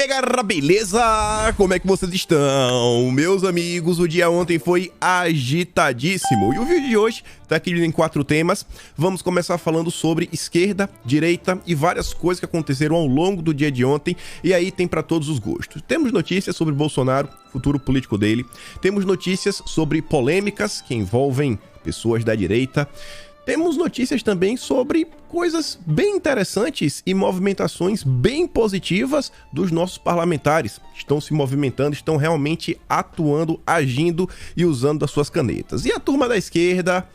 aí, galera, beleza? Como é que vocês estão? Meus amigos, o dia ontem foi agitadíssimo. E o vídeo de hoje tá aqui em 4 temas. Vamos começar falando sobre esquerda, direita e várias coisas que aconteceram ao longo do dia de ontem. E aí tem pra todos os gostos. Temos notícias sobre Bolsonaro, futuro político dele. Temos notícias sobre polêmicas que envolvem pessoas da direita. Temos notícias também sobre coisas bem interessantes e movimentações bem positivas dos nossos parlamentares. Estão se movimentando, estão realmente atuando, agindo e usando as suas canetas. E a turma da esquerda,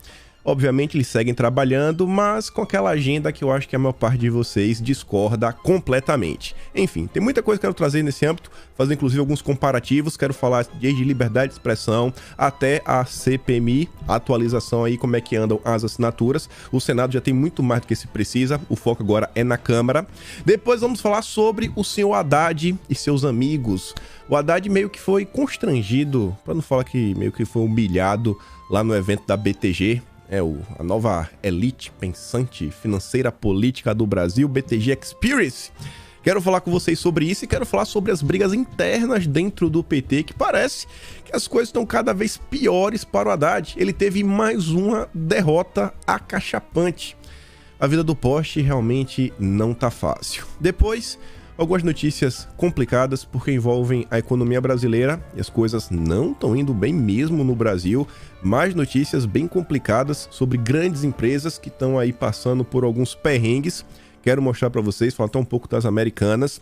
obviamente eles seguem trabalhando, mas com aquela agenda que eu acho que a maior parte de vocês discorda completamente. Enfim, tem muita coisa que eu quero trazer nesse âmbito, fazer inclusive alguns comparativos, quero falar desde liberdade de expressão até a CPMI, a atualização aí, como é que andam as assinaturas. O Senado já tem muito mais do que se precisa, o foco agora é na Câmara. Depois vamos falar sobre o senhor Haddad e seus amigos. O Haddad meio que foi constrangido, para não falar que meio que foi humilhado lá no evento da BTG, a nova elite pensante financeira política do Brasil, BTG Experience. Quero falar com vocês sobre isso e quero falar sobre as brigas internas dentro do PT, que parece que as coisas estão cada vez piores para o Haddad. Ele teve mais uma derrota acachapante. A vida do poste realmente não tá fácil. Depois, algumas notícias complicadas porque envolvem a economia brasileira e as coisas não estão indo bem mesmo no Brasil. Mais notícias bem complicadas sobre grandes empresas que estão aí passando por alguns perrengues. Quero mostrar para vocês, falar até um pouco das americanas.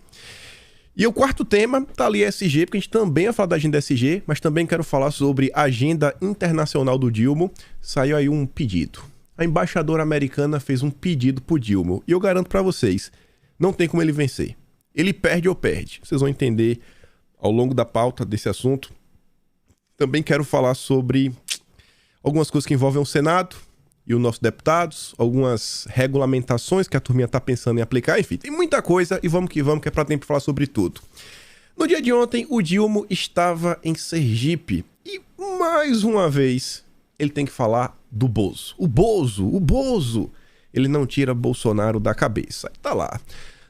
E o quarto tema tá ali SG, porque a gente também vai falar da agenda SG, mas também quero falar sobre a agenda internacional do Dilma. Saiu aí um pedido. A embaixadora americana fez um pedido pro Dilma e eu garanto para vocês, não tem como ele vencer. Ele perde ou perde. Vocês vão entender ao longo da pauta desse assunto. Também quero falar sobre algumas coisas que envolvem o Senado e os nossos deputados, algumas regulamentações que a turminha está pensando em aplicar. Enfim, tem muita coisa e vamos que é para tempo falar sobre tudo. No dia de ontem, o Dilma estava em Sergipe e, mais uma vez, ele tem que falar do Bozo. O Bozo! Ele não tira Bolsonaro da cabeça. Tá lá.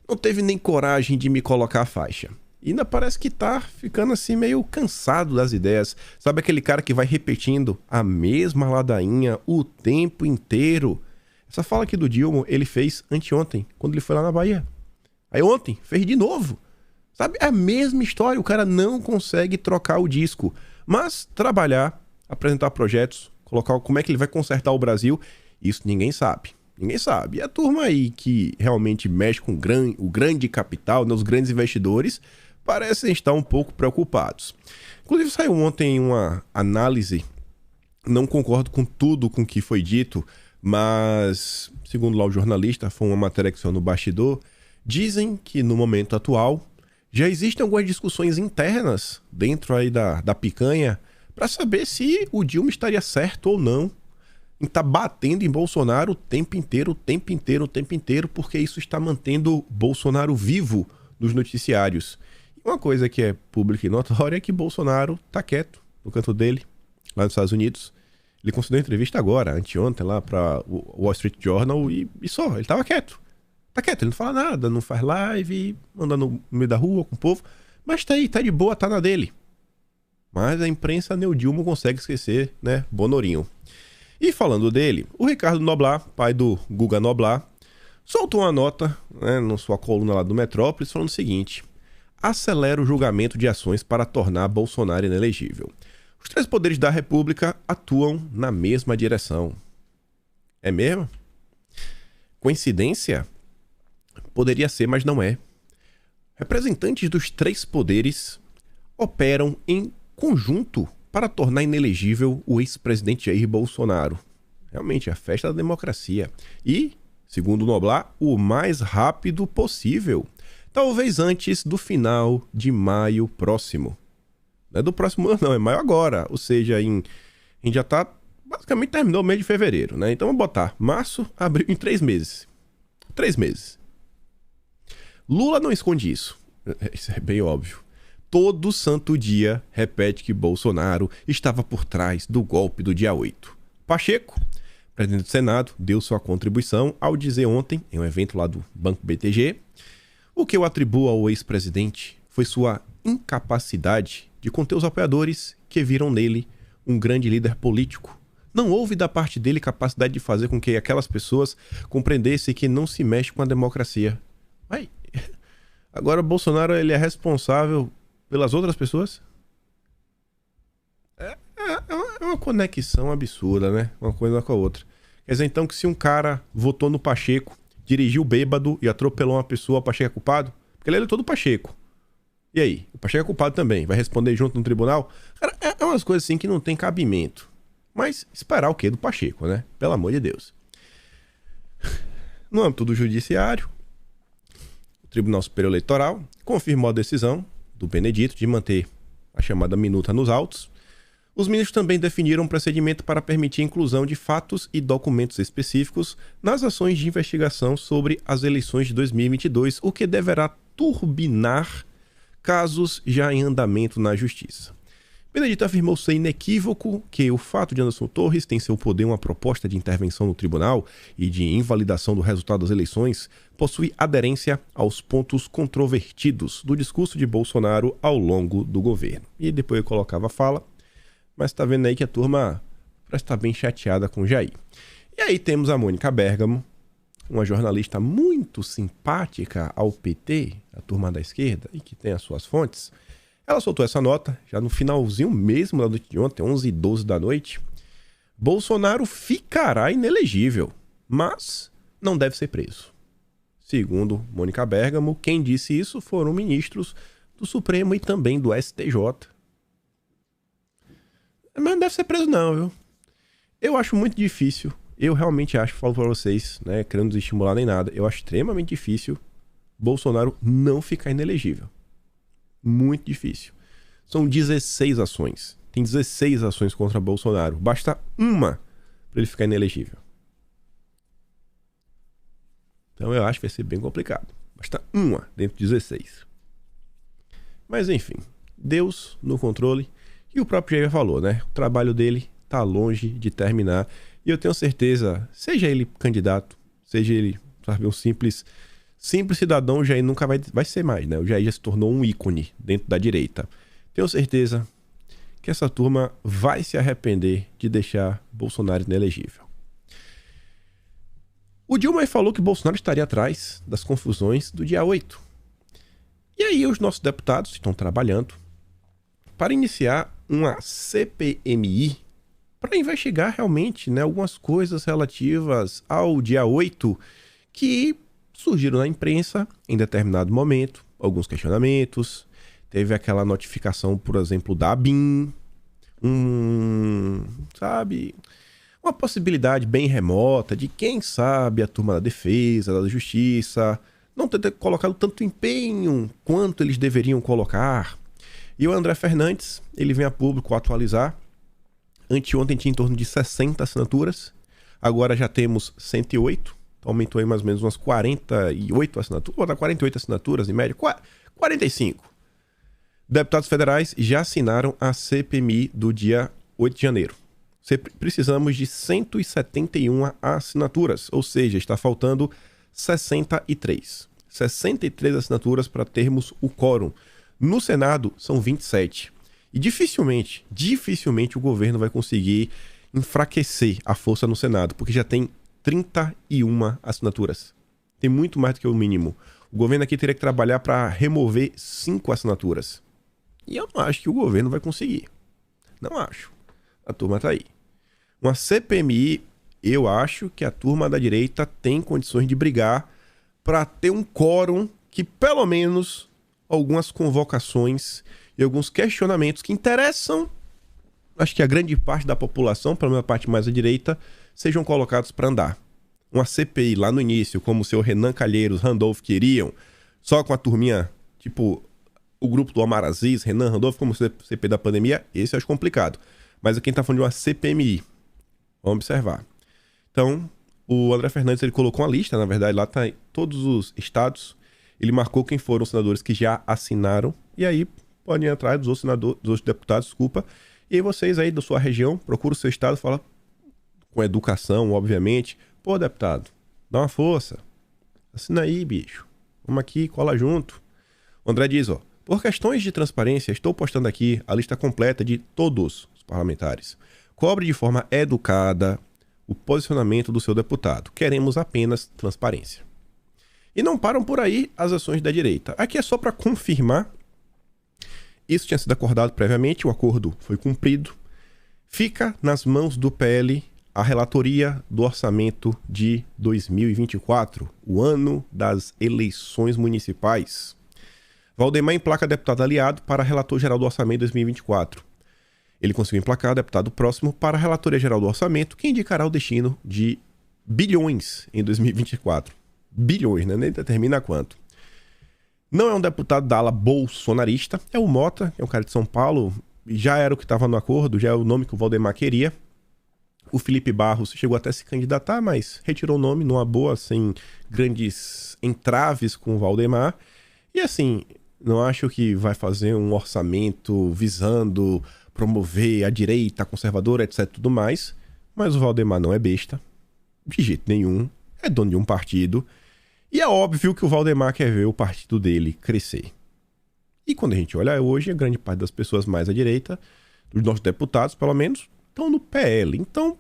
Não teve nem coragem de me colocar a faixa. E ainda parece que tá ficando assim meio cansado das ideias. Sabe aquele cara que vai repetindo a mesma ladainha o tempo inteiro? Essa fala aqui do Dilma ele fez anteontem, quando ele foi lá na Bahia. Aí ontem, fez de novo. Sabe, é a mesma história, o cara não consegue trocar o disco. Mas trabalhar, apresentar projetos, colocar como é que ele vai consertar o Brasil, isso ninguém sabe. Ninguém sabe. E a turma aí que realmente mexe com o grande capital, né, os grandes investidores, parecem estar um pouco preocupados. Inclusive saiu ontem uma análise, não concordo com tudo com o que foi dito, mas, segundo lá o jornalista, foi uma matéria que saiu no bastidor, dizem que no momento atual já existem algumas discussões internas dentro aí da picanha para saber se o Dilma estaria certo ou não em estar batendo em Bolsonaro o tempo inteiro, porque isso está mantendo Bolsonaro vivo nos noticiários. E uma coisa que é pública e notória é que Bolsonaro tá quieto no canto dele, lá nos Estados Unidos. Ele concedeu entrevista agora, anteontem, lá para o Wall Street Journal e só, ele tava quieto. Tá quieto, ele não fala nada, não faz live, anda no meio da rua com o povo, mas tá aí, tá de boa, tá na dele. Mas a imprensa Neodilma consegue esquecer, né, Bonorinho. E falando dele, o Ricardo Noblat, pai do Guga Noblat, soltou uma nota, né, na sua coluna lá do Metrópolis, falando o seguinte: acelera o julgamento de ações para tornar Bolsonaro inelegível. Os 3 poderes da República atuam na mesma direção. É mesmo? Coincidência? Poderia ser, mas não é. Representantes dos 3 poderes operam em conjunto para tornar inelegível o ex-presidente Jair Bolsonaro. Realmente, a festa da democracia. E, segundo o Noblat, o mais rápido possível. Talvez antes do final de maio próximo. Não é do próximo ano, não, é maio agora. Ou seja, a gente já tá... Basicamente terminou o mês de fevereiro, né? Então vamos botar março, abril, em 3 meses. 3 meses. Lula não esconde isso. Isso é bem óbvio. Todo santo dia repete que Bolsonaro estava por trás do golpe do dia 8. Pacheco, presidente do Senado, deu sua contribuição ao dizer ontem, em um evento lá do Banco BTG, o que eu atribuo ao ex-presidente foi sua incapacidade de conter os apoiadores que viram nele um grande líder político. Não houve da parte dele capacidade de fazer com que aquelas pessoas compreendessem que não se mexe com a democracia. Ai, agora Bolsonaro ele é responsável pelas outras pessoas? É uma conexão absurda, né? Uma coisa com a outra. Quer dizer, então, que se um cara votou no Pacheco, dirigiu bêbado e atropelou uma pessoa, o Pacheco é culpado? Porque ele eleitou do Pacheco. E aí? O Pacheco é culpado também. Vai responder junto no tribunal? Cara, é umas coisas assim que não tem cabimento. Mas esperar o quê do Pacheco, né? Pelo amor de Deus. No âmbito do judiciário, o Tribunal Superior Eleitoral confirmou a decisão do Benedito de manter a chamada minuta nos autos. Os ministros também definiram um procedimento para permitir a inclusão de fatos e documentos específicos nas ações de investigação sobre as eleições de 2022, o que deverá turbinar casos já em andamento na Justiça. Benedito afirmou ser inequívoco que o fato de Anderson Torres ter em seu poder uma proposta de intervenção no tribunal e de invalidação do resultado das eleições possui aderência aos pontos controvertidos do discurso de Bolsonaro ao longo do governo. E depois ele colocava a fala, mas tá vendo aí que a turma parece estar bem chateada com o Jair. E aí temos a Mônica Bergamo, uma jornalista muito simpática ao PT, a turma da esquerda, e que tem as suas fontes. Ela soltou essa nota, já no finalzinho mesmo da noite de ontem, 11h12 da noite. Bolsonaro ficará inelegível, mas não deve ser preso. Segundo Mônica Bergamo, quem disse isso foram ministros do Supremo e também do STJ. Mas não deve ser preso não, viu? Eu acho muito difícil, eu realmente acho, falo pra vocês, né, querendo desestimular nem nada, eu acho extremamente difícil Bolsonaro não ficar inelegível. Muito difícil. São 16 ações. Tem 16 ações contra Bolsonaro. Basta uma para ele ficar inelegível. Então eu acho que vai ser bem complicado. Basta uma dentro de 16. Mas enfim, Deus no controle. E o próprio Jair falou, né? O trabalho dele tá longe de terminar. E eu tenho certeza, seja ele candidato, seja ele, sabe, um simples cidadão, o Jair nunca vai ser mais, né? O Jair já se tornou um ícone dentro da direita. Tenho certeza que essa turma vai se arrepender de deixar Bolsonaro inelegível. O Dilma falou que Bolsonaro estaria atrás das confusões do dia 8. E aí os nossos deputados estão trabalhando para iniciar uma CPMI para investigar realmente, né, algumas coisas relativas ao dia 8 que surgiram na imprensa em determinado momento, alguns questionamentos. Teve aquela notificação, por exemplo, da ABIN, sabe, uma possibilidade bem remota de, quem sabe, a turma da defesa, da justiça, não ter colocado tanto empenho quanto eles deveriam colocar. E o André Fernandes, ele vem a público atualizar. Anteontem tinha em torno de 60 assinaturas, agora já temos 108. Aumentou aí mais ou menos umas 48 assinaturas, ou 48 assinaturas em média, 45. Deputados federais já assinaram a CPMI do dia 8 de janeiro. Precisamos de 171 assinaturas, ou seja, está faltando 63. 63 assinaturas para termos o quórum. No Senado são 27. E dificilmente o governo vai conseguir enfraquecer a força no Senado, porque já tem 31 assinaturas. Tem muito mais do que o mínimo. O governo aqui teria que trabalhar para remover 5 assinaturas. E eu não acho que o governo vai conseguir. Não acho. A turma tá aí. Uma CPMI, eu acho que a turma da direita tem condições de brigar para ter um quórum que, pelo menos, algumas convocações e alguns questionamentos que interessam, acho que a grande parte da população, pelo menos a parte mais à direita, sejam colocados para andar. Uma CPI lá no início, como o seu Renan Calheiros, Randolph queriam, só com a turminha, tipo o grupo do Omar Aziz, Renan, Randolph, como CPI da pandemia, esse eu acho complicado. Mas aqui a gente tá falando de uma CPMI. Vamos observar. Então, o André Fernandes, ele colocou uma lista, na verdade, lá tá todos os estados. Ele marcou quem foram os senadores que já assinaram. E aí, podem entrar dos outros deputados, desculpa. E aí vocês aí da sua região, procura o seu estado, fala com educação, obviamente. Pô, deputado, dá uma força. Assina aí, bicho. Vamos aqui, cola junto. O André diz, ó, Por questões de transparência, estou postando aqui a lista completa de todos os parlamentares. Cobre de forma educada o posicionamento do seu deputado. Queremos apenas transparência. E não param por aí as ações da direita. Aqui é só para confirmar. Isso tinha sido acordado previamente, o acordo foi cumprido. Fica nas mãos do PL a relatoria do orçamento de 2024, o ano das eleições municipais. Valdemar emplaca deputado aliado para relator-geral do orçamento de 2024. Ele conseguiu emplacar deputado próximo para a relatoria geral do orçamento, que indicará o destino de bilhões em 2024. Bilhões, né? Nem determina quanto. Não é um deputado da ala bolsonarista, é o Mota, que é um cara de São Paulo, já era o que estava no acordo, já é o nome que o Valdemar queria. O Felipe Barros chegou até a se candidatar, mas retirou o nome numa boa, sem grandes entraves com o Valdemar. E assim, não acho que vai fazer um orçamento visando promover a direita, a conservadora, etc, tudo mais. Mas o Valdemar não é besta, de jeito nenhum, é dono de um partido. E é óbvio que o Valdemar quer ver o partido dele crescer. E quando a gente olha hoje, a grande parte das pessoas mais à direita, dos nossos deputados, pelo menos, estão no PL. Então,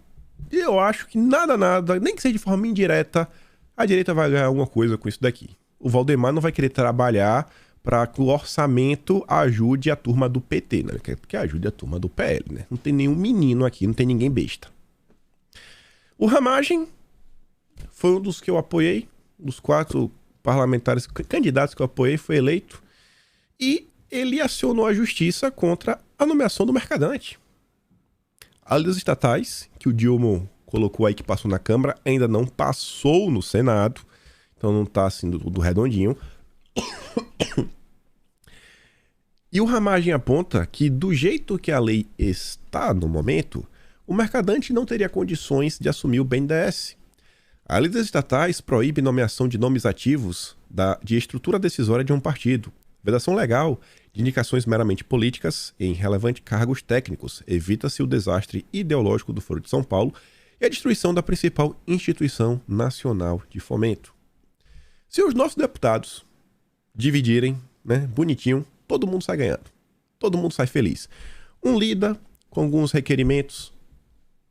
eu acho que nada, nem que seja de forma indireta, a direita vai ganhar alguma coisa com isso daqui. O Valdemar não vai querer trabalhar para que o orçamento ajude a turma do PT, né? Que ajude a turma do PL, né? Não tem nenhum menino aqui, não tem ninguém besta. O Ramagem foi um dos que eu apoiei, dos 4 parlamentares candidatos que eu apoiei, foi eleito. E ele acionou a justiça contra a nomeação do Mercadante. A lei das estatais, que o Dilma colocou aí, que passou na Câmara, ainda não passou no Senado. Então não tá assim do redondinho. E o Ramagem aponta que, do jeito que a lei está no momento, o Mercadante não teria condições de assumir o BNDES. A lei das estatais proíbe nomeação de nomes ativos de estrutura decisória de um partido. Vedação legal de indicações meramente políticas em relevantes cargos técnicos. Evita-se o desastre ideológico do Foro de São Paulo e a destruição da principal instituição nacional de fomento. Se os nossos deputados dividirem, né, bonitinho, todo mundo sai ganhando. Todo mundo sai feliz. Um lida com alguns requerimentos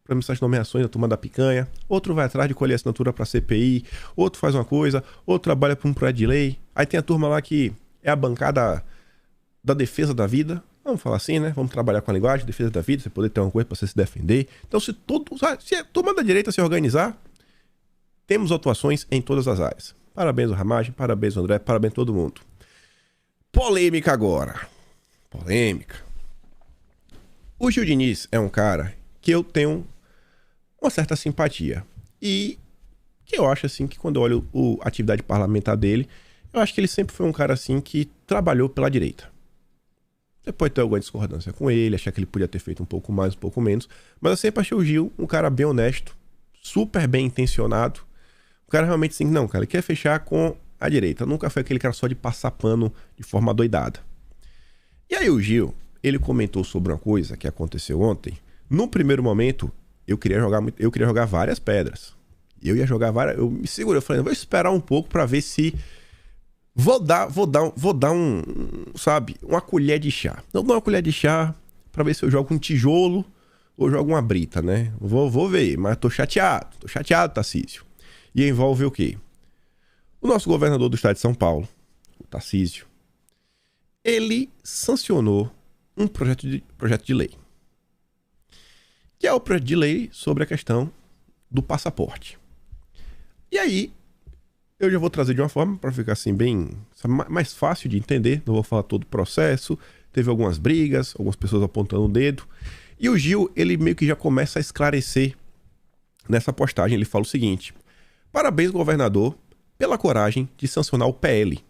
para missões de nomeações da turma da picanha, outro vai atrás de colher assinatura para CPI, outro faz uma coisa, outro trabalha para um projeto de lei. Aí tem a turma lá que é a bancada da defesa da vida. Vamos falar assim, né? Vamos trabalhar com a linguagem, defesa da vida, você poder ter uma coisa para você se defender. Então, se a turma da direita se organizar, temos atuações em todas as áreas. Parabéns ao Ramagem, parabéns ao André, parabéns a todo mundo. Polêmica agora. Polêmica. O Gil Diniz é um cara que eu tenho uma certa simpatia. E que eu acho assim que quando eu olho a atividade parlamentar dele, eu acho que ele sempre foi um cara assim que trabalhou pela direita. Você pode ter alguma discordância com ele, achar que ele podia ter feito um pouco mais, um pouco menos, mas eu sempre achei o Gil um cara bem honesto, super bem intencionado. O cara realmente assim, não, cara, ele quer fechar com a direita. Nunca foi aquele cara só de passar pano de forma doidada. E aí o Gil, ele comentou sobre uma coisa que aconteceu ontem. No primeiro momento, eu queria jogar várias pedras. Eu me segurei, eu falei, vou esperar um pouco pra ver se vou dar sabe, uma colher de chá. Eu dou uma colher de chá pra ver se eu jogo um tijolo ou jogo uma brita, né? Vou ver, mas tô chateado, Tarcísio. E envolve o quê? O nosso governador do estado de São Paulo, o Tarcísio, ele sancionou um projeto de lei. Que é o projeto de lei sobre a questão do passaporte. E aí, eu já vou trazer de uma forma para ficar assim bem, sabe, mais fácil de entender. Não vou falar todo o processo. Teve algumas brigas, algumas pessoas apontando o dedo. E o Gil, ele meio que já começa a esclarecer nessa postagem. Ele fala o seguinte: parabéns, governador, pela coragem de sancionar o PL.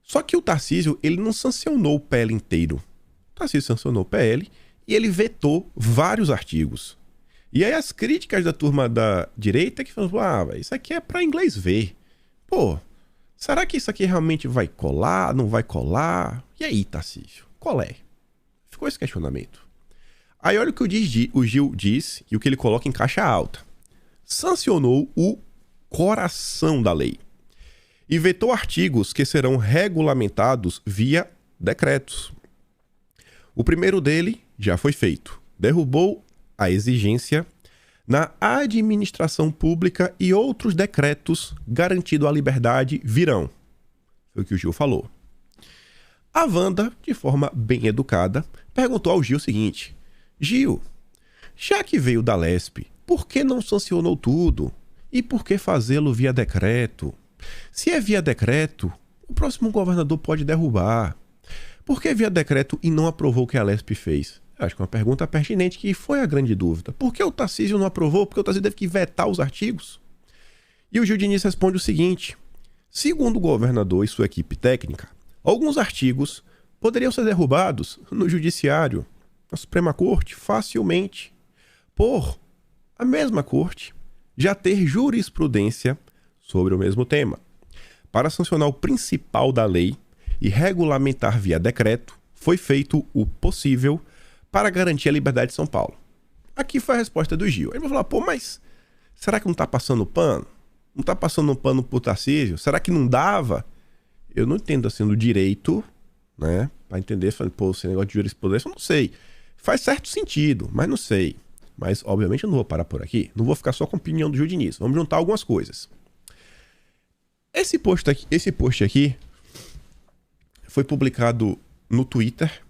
Só que o Tarcísio, ele não sancionou o PL inteiro. O Tarcísio sancionou o PL e ele vetou vários artigos. E aí as críticas da turma da direita que falam, isso aqui é para inglês ver. Pô, será que isso aqui realmente vai colar, não vai colar? E aí, Tarcísio, qual é? Ficou esse questionamento. Aí olha o que o Gil diz e o que ele coloca em caixa alta. Sancionou o coração da lei e vetou artigos que serão regulamentados via decretos. O primeiro dele já foi feito. Derrubou a exigência na administração pública e outros decretos garantindo a liberdade virão. Foi o que o Gil falou. A Wanda, de forma bem educada, perguntou ao Gil o seguinte: Gil, já que veio da Lespe, por que não sancionou tudo? E por que fazê-lo via decreto? Se é via decreto, o próximo governador pode derrubar. Por que via decreto e não aprovou o que a Lespe fez? Acho que é uma pergunta pertinente, que foi a grande dúvida. Por que o Tarcísio não aprovou? Porque o Tarcísio teve que vetar os artigos? E o Gil Diniz responde o seguinte: segundo o governador e sua equipe técnica, alguns artigos poderiam ser derrubados no Judiciário, na Suprema Corte, facilmente, por a mesma Corte já ter jurisprudência sobre o mesmo tema. Para sancionar o principal da lei e regulamentar via decreto, foi feito o possível para garantir a liberdade de São Paulo. Aqui foi a resposta do Gil. Ele vai falar: pô, mas será que não está passando pano? Não está passando pano pro Tarcísio? Será que não dava? Eu não entendo assim do direito, né? Para entender, falando, pô, esse negócio de jurisprudência, eu não sei. Faz certo sentido, mas não sei. Mas, obviamente, eu não vou parar por aqui. Não vou ficar só com a opinião do Gil Diniz. Vamos juntar algumas coisas. Esse post aqui foi publicado no Twitter,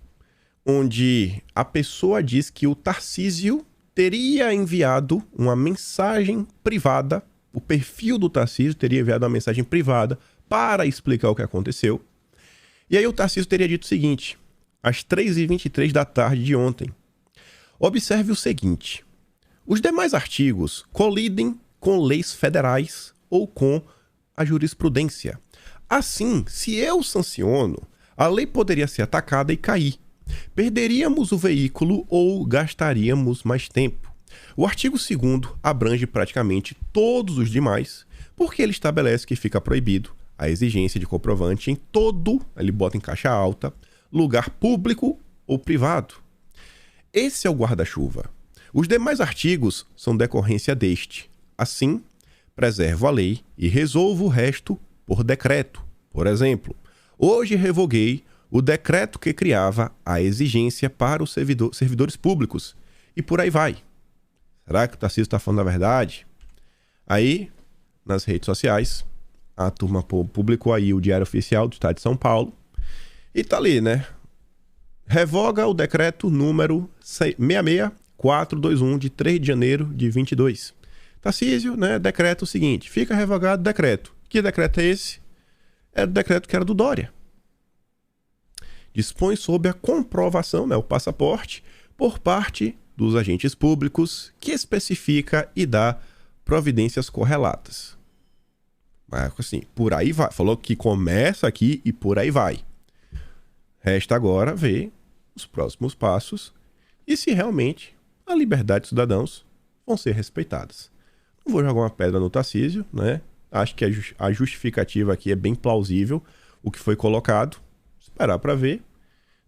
onde a pessoa diz que o Tarcísio teria enviado uma mensagem privada, o perfil do Tarcísio teria enviado uma mensagem privada para explicar o que aconteceu. E aí o Tarcísio teria dito o seguinte, às 3h23 da tarde de ontem: observe o seguinte, os demais artigos colidem com leis federais ou com a jurisprudência. Assim, se eu sanciono, a lei poderia ser atacada e cair. Perderíamos o veículo ou gastaríamos mais tempo. O artigo 2º abrange praticamente todos os demais, porque ele estabelece que fica proibido a exigência de comprovante em todo, ele bota em caixa alta, lugar público ou privado. Esse é o guarda-chuva. Os demais artigos são decorrência deste. Assim, preservo a lei e resolvo o resto por decreto. Por exemplo, hoje revoguei o decreto que criava a exigência para os servidores públicos. E por aí vai. Será que o Tarcísio está falando a verdade? Aí, nas redes sociais, a turma publicou aí o Diário Oficial do Estado de São Paulo. E tá ali, né? Revoga o decreto número 66421 de 3 de janeiro de 22. Tarcísio, né? Decreto o seguinte: fica revogado o decreto. Que decreto é esse? É o decreto que era do Dória. Dispõe sobre a comprovação, né, o passaporte, por parte dos agentes públicos, que especifica e dá providências correlatas. Mas assim, por aí vai. Falou que começa aqui e por aí vai. Resta agora ver os próximos passos e se realmente a liberdade dos cidadãos vão ser respeitadas. Não vou jogar uma pedra no Tarcísio, né? Acho que a justificativa aqui é bem plausível, o que foi colocado. Esperar para ver.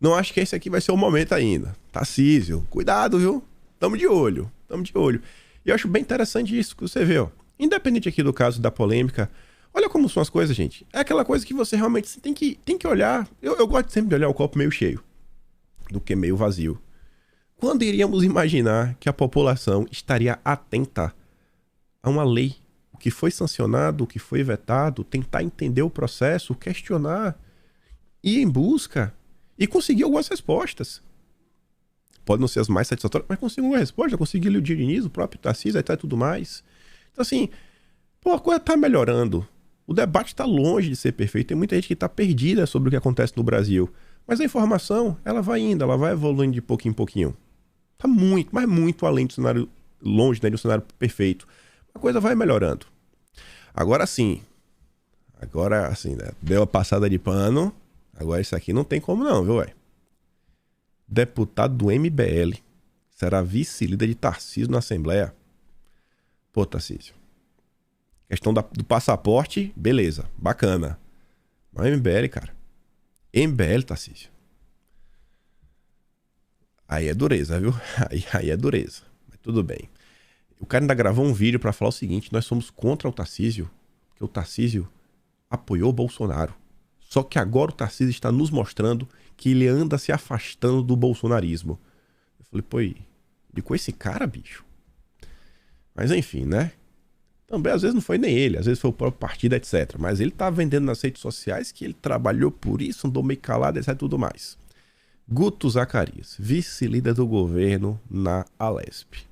Não acho que esse aqui vai ser o momento ainda. Tarcísio, cuidado, viu? Tamo de olho, tamo de olho. E eu acho bem interessante isso que você vê, ó. Independente aqui do caso da polêmica, olha como são as coisas, gente. É aquela coisa que você realmente tem que olhar. Eu gosto sempre de olhar o copo meio cheio do que meio vazio. Quando iríamos imaginar que a população estaria atenta a uma lei? O que foi sancionado, o que foi vetado, tentar entender o processo, questionar, ir em busca e conseguir algumas respostas. Pode não ser as mais satisfatórias, mas conseguir uma resposta. Consegui ali o Diniz, o próprio Tarcísio, aí tá tudo mais. Então assim, pô, a coisa tá melhorando. O debate tá longe de ser perfeito. Tem muita gente que tá perdida sobre o que acontece no Brasil. Mas a informação, ela vai indo, ela vai evoluindo de pouquinho em pouquinho. Tá muito, mas muito além do cenário, longe, né, do cenário perfeito. A coisa vai melhorando. Agora sim, né, deu a passada de pano. Agora isso aqui não tem como não, viu, ué? Deputado do MBL será vice-líder de Tarcísio na Assembleia. Pô, Tarcísio. Questão do passaporte, beleza, bacana. Mas MBL, cara. MBL, Tarcísio. Aí é dureza, viu? Aí é dureza. Mas tudo bem. O cara ainda gravou um vídeo pra falar o seguinte: nós somos contra o Tarcísio, porque o Tarcísio apoiou o Bolsonaro. Só que agora o Tarcísio está nos mostrando que ele anda se afastando do bolsonarismo. Eu falei, pô, e com esse cara, bicho? Mas enfim, né? Também às vezes não foi nem ele, às vezes foi o próprio partido, etc. Mas ele tá vendendo nas redes sociais que ele trabalhou por isso, andou meio calado, etc. Tudo mais. Guto Zacarias, vice-líder do governo na Alesp.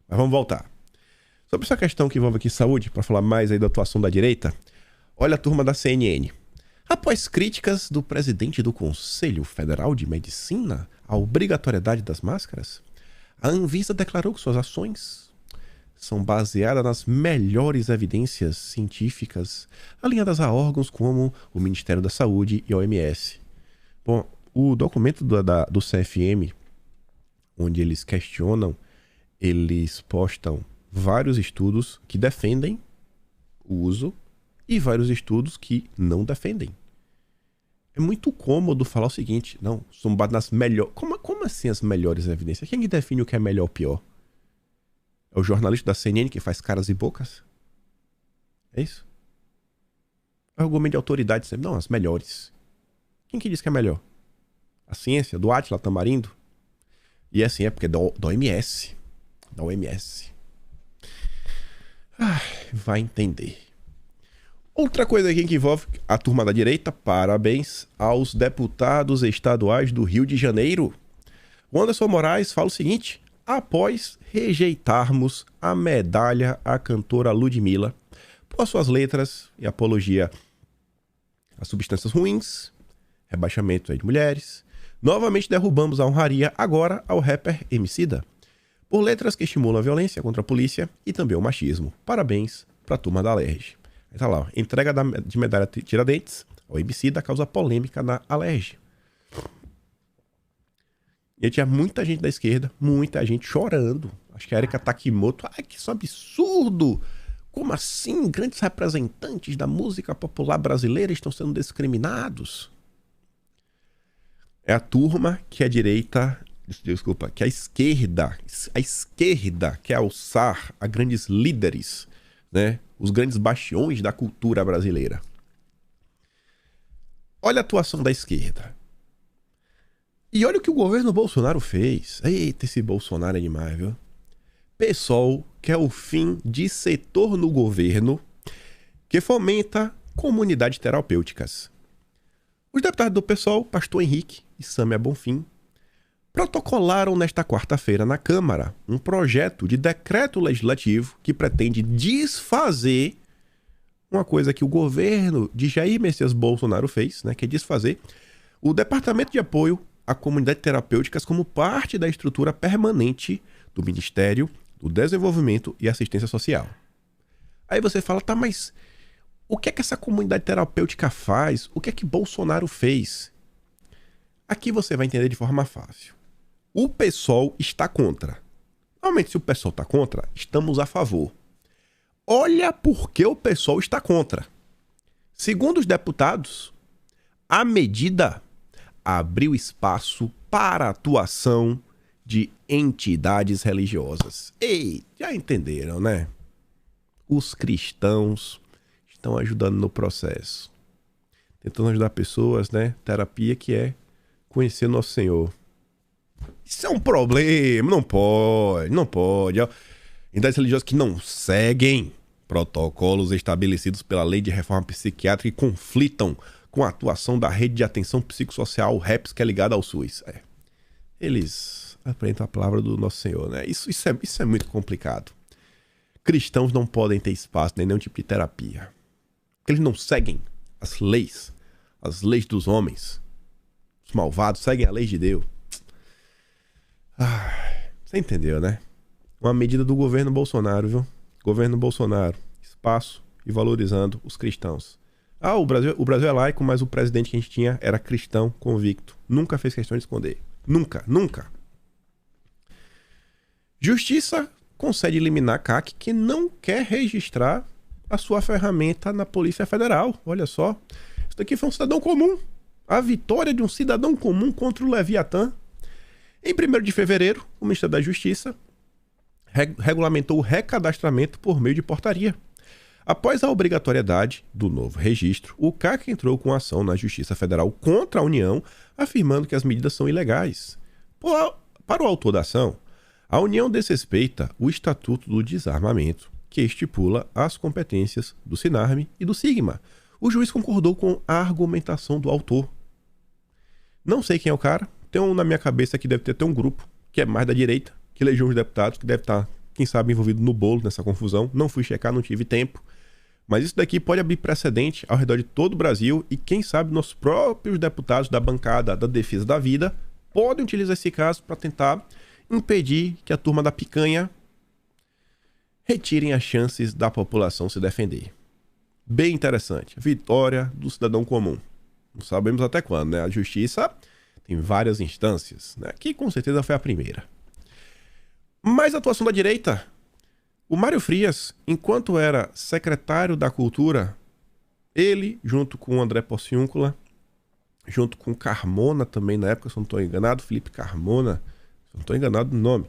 Mas vamos voltar. Sobre essa questão que envolve aqui saúde, para falar mais aí da atuação da direita, olha a turma da CNN. Após críticas do presidente do Conselho Federal de Medicina à obrigatoriedade das máscaras, a Anvisa declarou que suas ações são baseadas nas melhores evidências científicas alinhadas a órgãos como o Ministério da Saúde e a OMS. Bom, o documento do CFM, onde eles questionam, eles postam vários estudos que defendem o uso e vários estudos que não defendem. É muito cômodo falar o seguinte, não, são baseados nas melhores... Como assim as melhores evidências? Quem define o que é melhor ou pior? É o jornalista da CNN que faz caras e bocas? É isso? É o argumento de autoridade sempre. Não, as melhores. Quem que diz que é melhor? A ciência? Do Átila Tamarindo? E assim, é porque é da OMS. Da OMS. Vai entender. Outra coisa aqui que envolve a turma da direita, parabéns aos deputados estaduais do Rio de Janeiro. O Anderson Moraes fala o seguinte: após rejeitarmos a medalha à cantora Ludmilla por suas letras e apologia a substâncias ruins, rebaixamento de mulheres, novamente derrubamos a honraria agora ao rapper Emicida por letras que estimulam a violência contra a polícia e também o machismo. Parabéns para a turma da Alerj. Aí tá lá, ó, entrega de medalha Tiradentes ao Emicida causa polêmica na Alerj. E tinha muita gente da esquerda, muita gente chorando. Acho que a Erika Takimoto, ai, que isso é absurdo! Como assim? Grandes representantes da música popular brasileira estão sendo discriminados? É a turma que a direita, desculpa, que a esquerda quer alçar a grandes líderes, né? Os grandes bastiões da cultura brasileira. Olha a atuação da esquerda. E olha o que o governo Bolsonaro fez. Eita, esse Bolsonaro é demais, viu? PSOL quer o fim de setor no governo que fomenta comunidades terapêuticas. Os deputados do PSOL, Pastor Henrique e Sâmia Bonfim, protocolaram nesta quarta-feira na Câmara um projeto de decreto legislativo que pretende desfazer uma coisa que o governo de Jair Messias Bolsonaro fez, né, que é desfazer o Departamento de Apoio a Comunidades Terapêuticas como parte da estrutura permanente do Ministério do Desenvolvimento e Assistência Social. Aí você fala, tá, mas o que é que essa comunidade terapêutica faz? O que é que Bolsonaro fez? Aqui você vai entender de forma fácil. O PSOL está contra. Normalmente, se o PSOL está contra, estamos a favor. Olha por que o PSOL está contra. Segundo os deputados, a medida abriu espaço para a atuação de entidades religiosas. Ei, já entenderam, né? Os cristãos estão ajudando no processo. Tentando ajudar pessoas, né? Terapia que é conhecer Nosso Senhor. Isso é um problema, não pode. Entidades religiosas que não seguem protocolos estabelecidos pela Lei de Reforma Psiquiátrica e conflitam com a atuação da Rede de Atenção Psicossocial, REPS, que é ligada ao SUS. Eles apresentam a palavra do Nosso Senhor, né? Isso é muito complicado. Cristãos não podem ter espaço em nenhum tipo de terapia. Porque eles não seguem as leis dos homens. Os malvados seguem a lei de Deus. Você entendeu, né? Uma medida do governo Bolsonaro, viu? Governo Bolsonaro, espaço e valorizando os cristãos. O Brasil é laico, mas o presidente que a gente tinha era cristão convicto. Nunca fez questão de esconder. Nunca. Justiça concede liminar CAC que não quer registrar a sua ferramenta na Polícia Federal. Olha só. Isso daqui foi um cidadão comum. A vitória de um cidadão comum contra o Leviatã. Em 1º de fevereiro, o Ministério da Justiça regulamentou o recadastramento por meio de portaria. Após a obrigatoriedade do novo registro, o CAC entrou com ação na Justiça Federal contra a União, afirmando que as medidas são ilegais. Para o autor da ação, a União desrespeita o Estatuto do Desarmamento, que estipula as competências do Sinarme e do Sigma. O juiz concordou com a argumentação do autor. Não sei quem é o cara, tem um na minha cabeça que deve ter até um grupo, que é mais da direita, que elegeu os deputados, que deve estar, quem sabe, envolvido no bolo nessa confusão. Não fui checar, não tive tempo. Mas isso daqui pode abrir precedente ao redor de todo o Brasil e quem sabe nossos próprios deputados da bancada da defesa da vida podem utilizar esse caso para tentar impedir que a turma da picanha retirem as chances da população se defender. Bem interessante. Vitória do cidadão comum. Não sabemos até quando, né? A justiça tem várias instâncias, né? Que com certeza foi a primeira. Mais atuação da direita. O Mário Frias, enquanto era secretário da Cultura, ele, junto com o André Porciúncula, junto com Carmona também na época, se eu não estou enganado, Felipe Carmona, se eu não estou enganado no nome,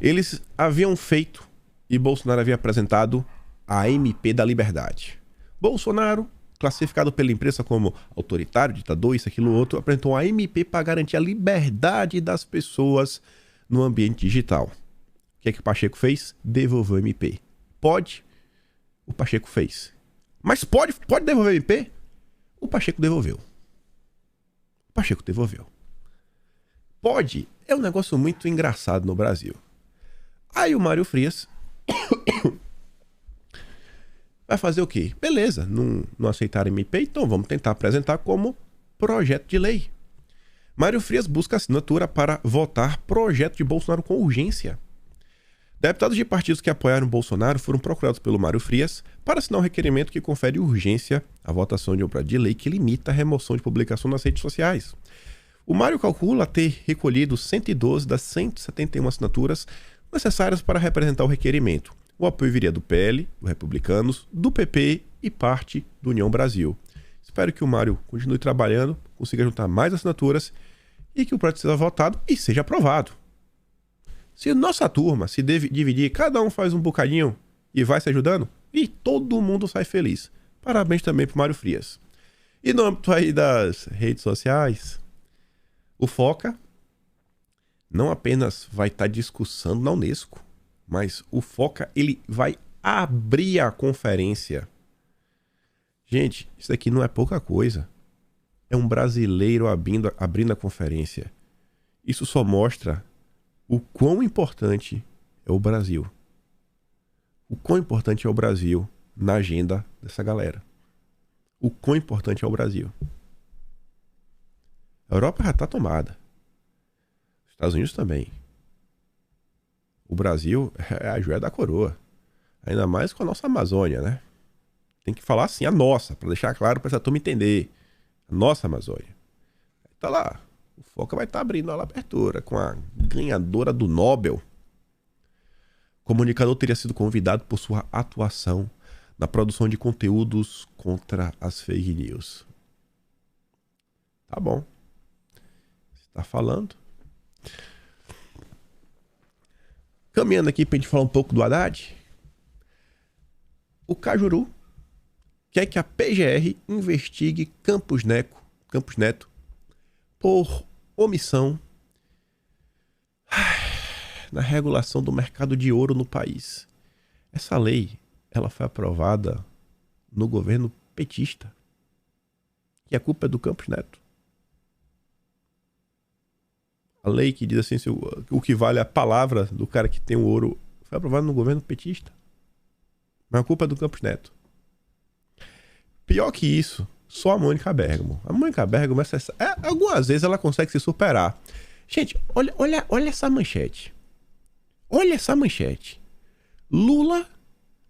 eles haviam feito e Bolsonaro havia apresentado a MP da Liberdade. Bolsonaro, classificado pela imprensa como autoritário, ditador, isso, aquilo, outro, apresentou a MP para garantir a liberdade das pessoas no ambiente digital. O que é que o Pacheco fez? Devolveu a MP. Pode? O Pacheco fez. Mas pode devolver a MP? O Pacheco devolveu. O Pacheco devolveu. Pode? É um negócio muito engraçado no Brasil. Aí o Mário Frias vai fazer o quê? Beleza, não aceitaram MP, então vamos tentar apresentar como projeto de lei. Mário Frias busca assinatura para votar projeto de Bolsonaro com urgência. Deputados de partidos que apoiaram Bolsonaro foram procurados pelo Mário Frias para assinar um requerimento que confere urgência à votação de um projeto de lei que limita a remoção de publicação nas redes sociais. O Mário calcula ter recolhido 112 das 171 assinaturas necessárias para representar o requerimento. O apoio viria do PL, do Republicanos, do PP e parte do União Brasil. Espero que o Mário continue trabalhando, consiga juntar mais assinaturas e que o projeto seja votado e seja aprovado. Se nossa turma se dividir, cada um faz um bocadinho e vai se ajudando, e todo mundo sai feliz. Parabéns também pro Mário Frias. E no âmbito aí das redes sociais, o Foca não apenas vai estar discussando na Unesco, mas o Foca, ele vai abrir a conferência. Gente, isso daqui não é pouca coisa. É um brasileiro abrindo a conferência. Isso só mostra o quão importante é o Brasil. O quão importante é o Brasil na agenda dessa galera. O quão importante é o Brasil. A Europa já está tomada. Os Estados Unidos também. O Brasil é a joia da coroa. Ainda mais com a nossa Amazônia, né? Tem que falar assim, a nossa, para deixar claro para essa turma entender. A nossa Amazônia. Tá lá. O Foca vai estar abrindo a abertura com a ganhadora do Nobel. O comunicador teria sido convidado por sua atuação na produção de conteúdos contra as fake news. Tá bom. Você tá falando? Caminhando aqui pra gente falar um pouco do Haddad. O Cajuru quer que a PGR investigue Campos Neto por omissão na regulação do mercado de ouro no país. Essa lei, ela foi aprovada no governo petista. E a culpa é do Campos Neto. A lei que diz assim, o que vale a palavra do cara que tem o ouro foi aprovada no governo petista. Mas a culpa é do Campos Neto. Pior que isso, só a Mônica Bergamo. A Mônica Bergamo, algumas vezes ela consegue se superar. Gente, olha essa manchete. Olha essa manchete. Lula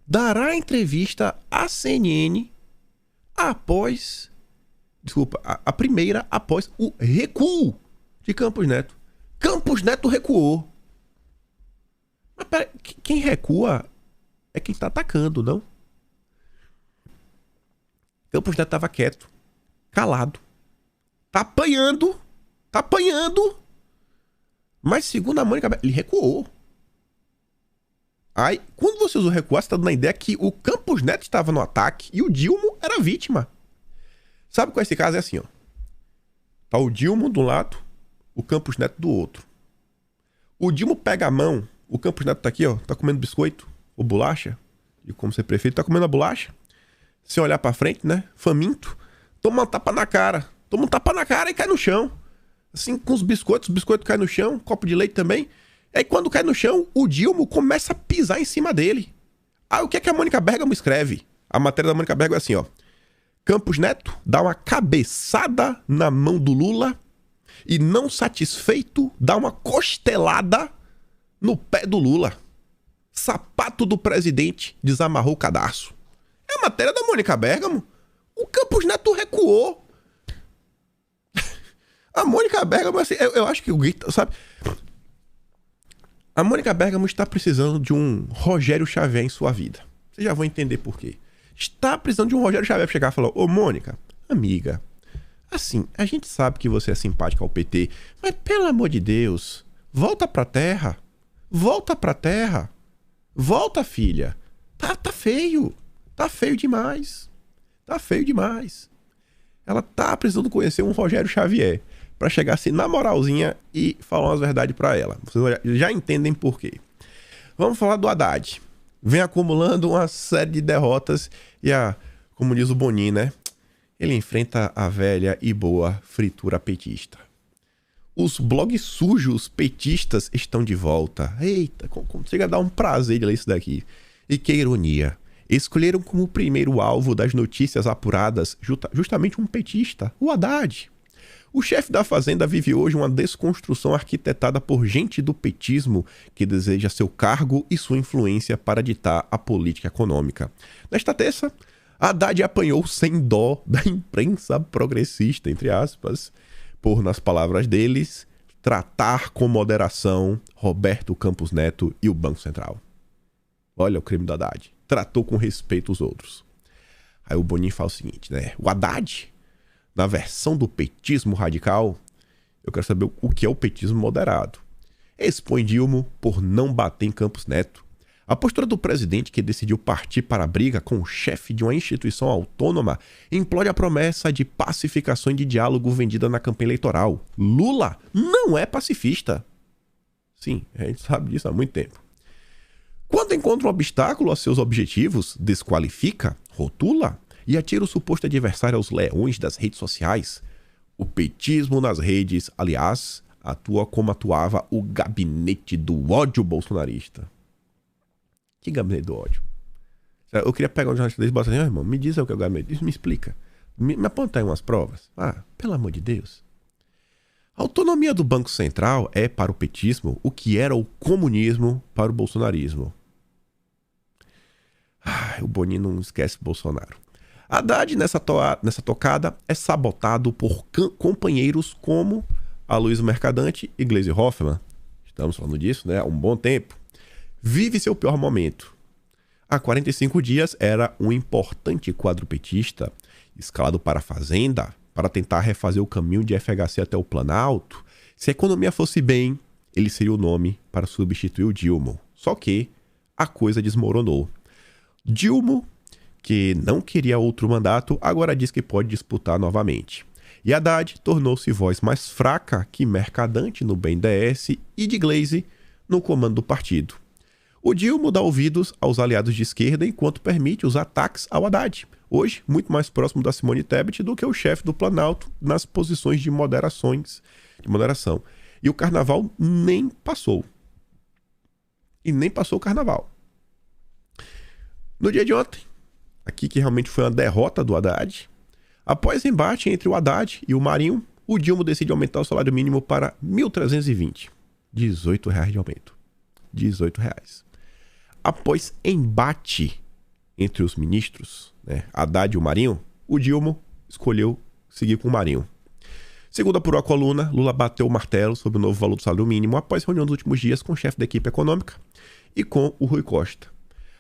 dará entrevista à CNN após... Desculpa, a primeira após o recuo de Campos Neto. Campos Neto recuou. Mas pera, quem recua é quem tá atacando, não? Campos Neto tava quieto, calado. Tá apanhando. Mas segundo a Mônica, ele recuou. Aí, quando você usa o recuar, você tá dando a ideia que o Campos Neto estava no ataque e o Dilma era vítima. Sabe qual é esse caso? É assim, ó. Tá o Dilma de um lado, o Campos Neto do outro. O Dilma pega a mão, o Campos Neto tá aqui, ó, tá comendo biscoito ou bolacha, e como ser prefeito, tá comendo a bolacha. Se olhar pra frente, né, faminto, toma um tapa na cara. Toma um tapa na cara e cai no chão. Assim, com os biscoitos caem no chão, copo de leite também. Aí quando cai no chão, o Dilma começa a pisar em cima dele. Aí o que é que a Mônica Bergamo escreve? A matéria da Mônica Bergamo é assim, ó. Campos Neto dá uma cabeçada na mão do Lula e, não satisfeito, dá uma costelada no pé do Lula. Sapato do presidente desamarrou o cadarço. É a matéria da Mônica Bergamo. O Campos Neto recuou. A Mônica Bergamo, assim, eu acho que o grito, sabe? A Mônica Bergamo está precisando de um Rogério Xavier em sua vida. Vocês já vão entender por quê. Está precisando de um Rogério Xavier pra chegar e falar: ô Mônica, amiga, assim, a gente sabe que você é simpática ao PT, mas pelo amor de Deus, volta pra terra. Volta pra terra. Volta, filha. Tá feio. Tá feio demais. Tá feio demais. Ela tá precisando conhecer um Rogério Xavier pra chegar assim na moralzinha e falar umas verdades pra ela. Vocês já entendem por quê. Vamos falar do Haddad. Vem acumulando uma série de derrotas e, como diz o Bonin, né? Ele enfrenta a velha e boa fritura petista. Os blogs sujos petistas estão de volta. Eita, como chega a dar um prazer de ler isso daqui. E que ironia. Escolheram como primeiro alvo das notícias apuradas justamente um petista, o Haddad. O chefe da Fazenda vive hoje uma desconstrução arquitetada por gente do petismo que deseja seu cargo e sua influência para ditar a política econômica. Nesta terça, Haddad apanhou sem dó da imprensa progressista, entre aspas, por, nas palavras deles, tratar com moderação Roberto Campos Neto e o Banco Central. Olha o crime do Haddad. Tratou com respeito os outros. Aí o Bonin fala o seguinte, né? O Haddad, na versão do petismo radical, eu quero saber o que é o petismo moderado. Expõe Dilma por não bater em Campos Neto. A postura do presidente, que decidiu partir para a briga com o chefe de uma instituição autônoma, implode a promessa de pacificação e de diálogo vendida na campanha eleitoral. Lula não é pacifista. Sim, a gente sabe disso há muito tempo. Quando encontra um obstáculo a seus objetivos, desqualifica, rotula e atira o suposto adversário aos leões das redes sociais. O petismo nas redes, aliás, atua como atuava o gabinete do ódio bolsonarista. Que gabinete do ódio? Eu queria pegar um jornalista desse e botar assim: irmão, me diz o que é o gabinete. Isso me explica. Me aponta aí umas provas. Pelo amor de Deus. A autonomia do Banco Central é, para o petismo, o que era o comunismo para o bolsonarismo. O Bonin não esquece Bolsonaro. Haddad, nessa tocada, é sabotado por companheiros como Aloysio Mercadante e Gleisi Hoffmann. Estamos falando disso, né, há um bom tempo. Vive seu pior momento. Há 45 dias era um importante quadro petista, escalado para a Fazenda, para tentar refazer o caminho de FHC até o Planalto. Se a economia fosse bem, ele seria o nome para substituir o Dilma. Só que a coisa desmoronou. Dilma, que não queria outro mandato, agora diz que pode disputar novamente. E Haddad tornou-se voz mais fraca que Mercadante no BNDES e de Gleisi no comando do partido. O Dilma dá ouvidos aos aliados de esquerda enquanto permite os ataques ao Haddad, hoje muito mais próximo da Simone Tebet do que o chefe do Planalto nas posições de moderação. E o carnaval nem passou. E nem passou o carnaval. No dia de ontem, aqui que realmente foi uma derrota do Haddad, após embate entre o Haddad e o Marinho, o Dilma decide aumentar o salário mínimo para R$ 1.320. R$18 de aumento. R$18. Após embate entre os ministros, né, Haddad e o Marinho, o Dilma escolheu seguir com o Marinho. Segundo apurou a coluna, Lula bateu o martelo sobre o novo valor do salário mínimo após reunião dos últimos dias com o chefe da equipe econômica e com o Rui Costa.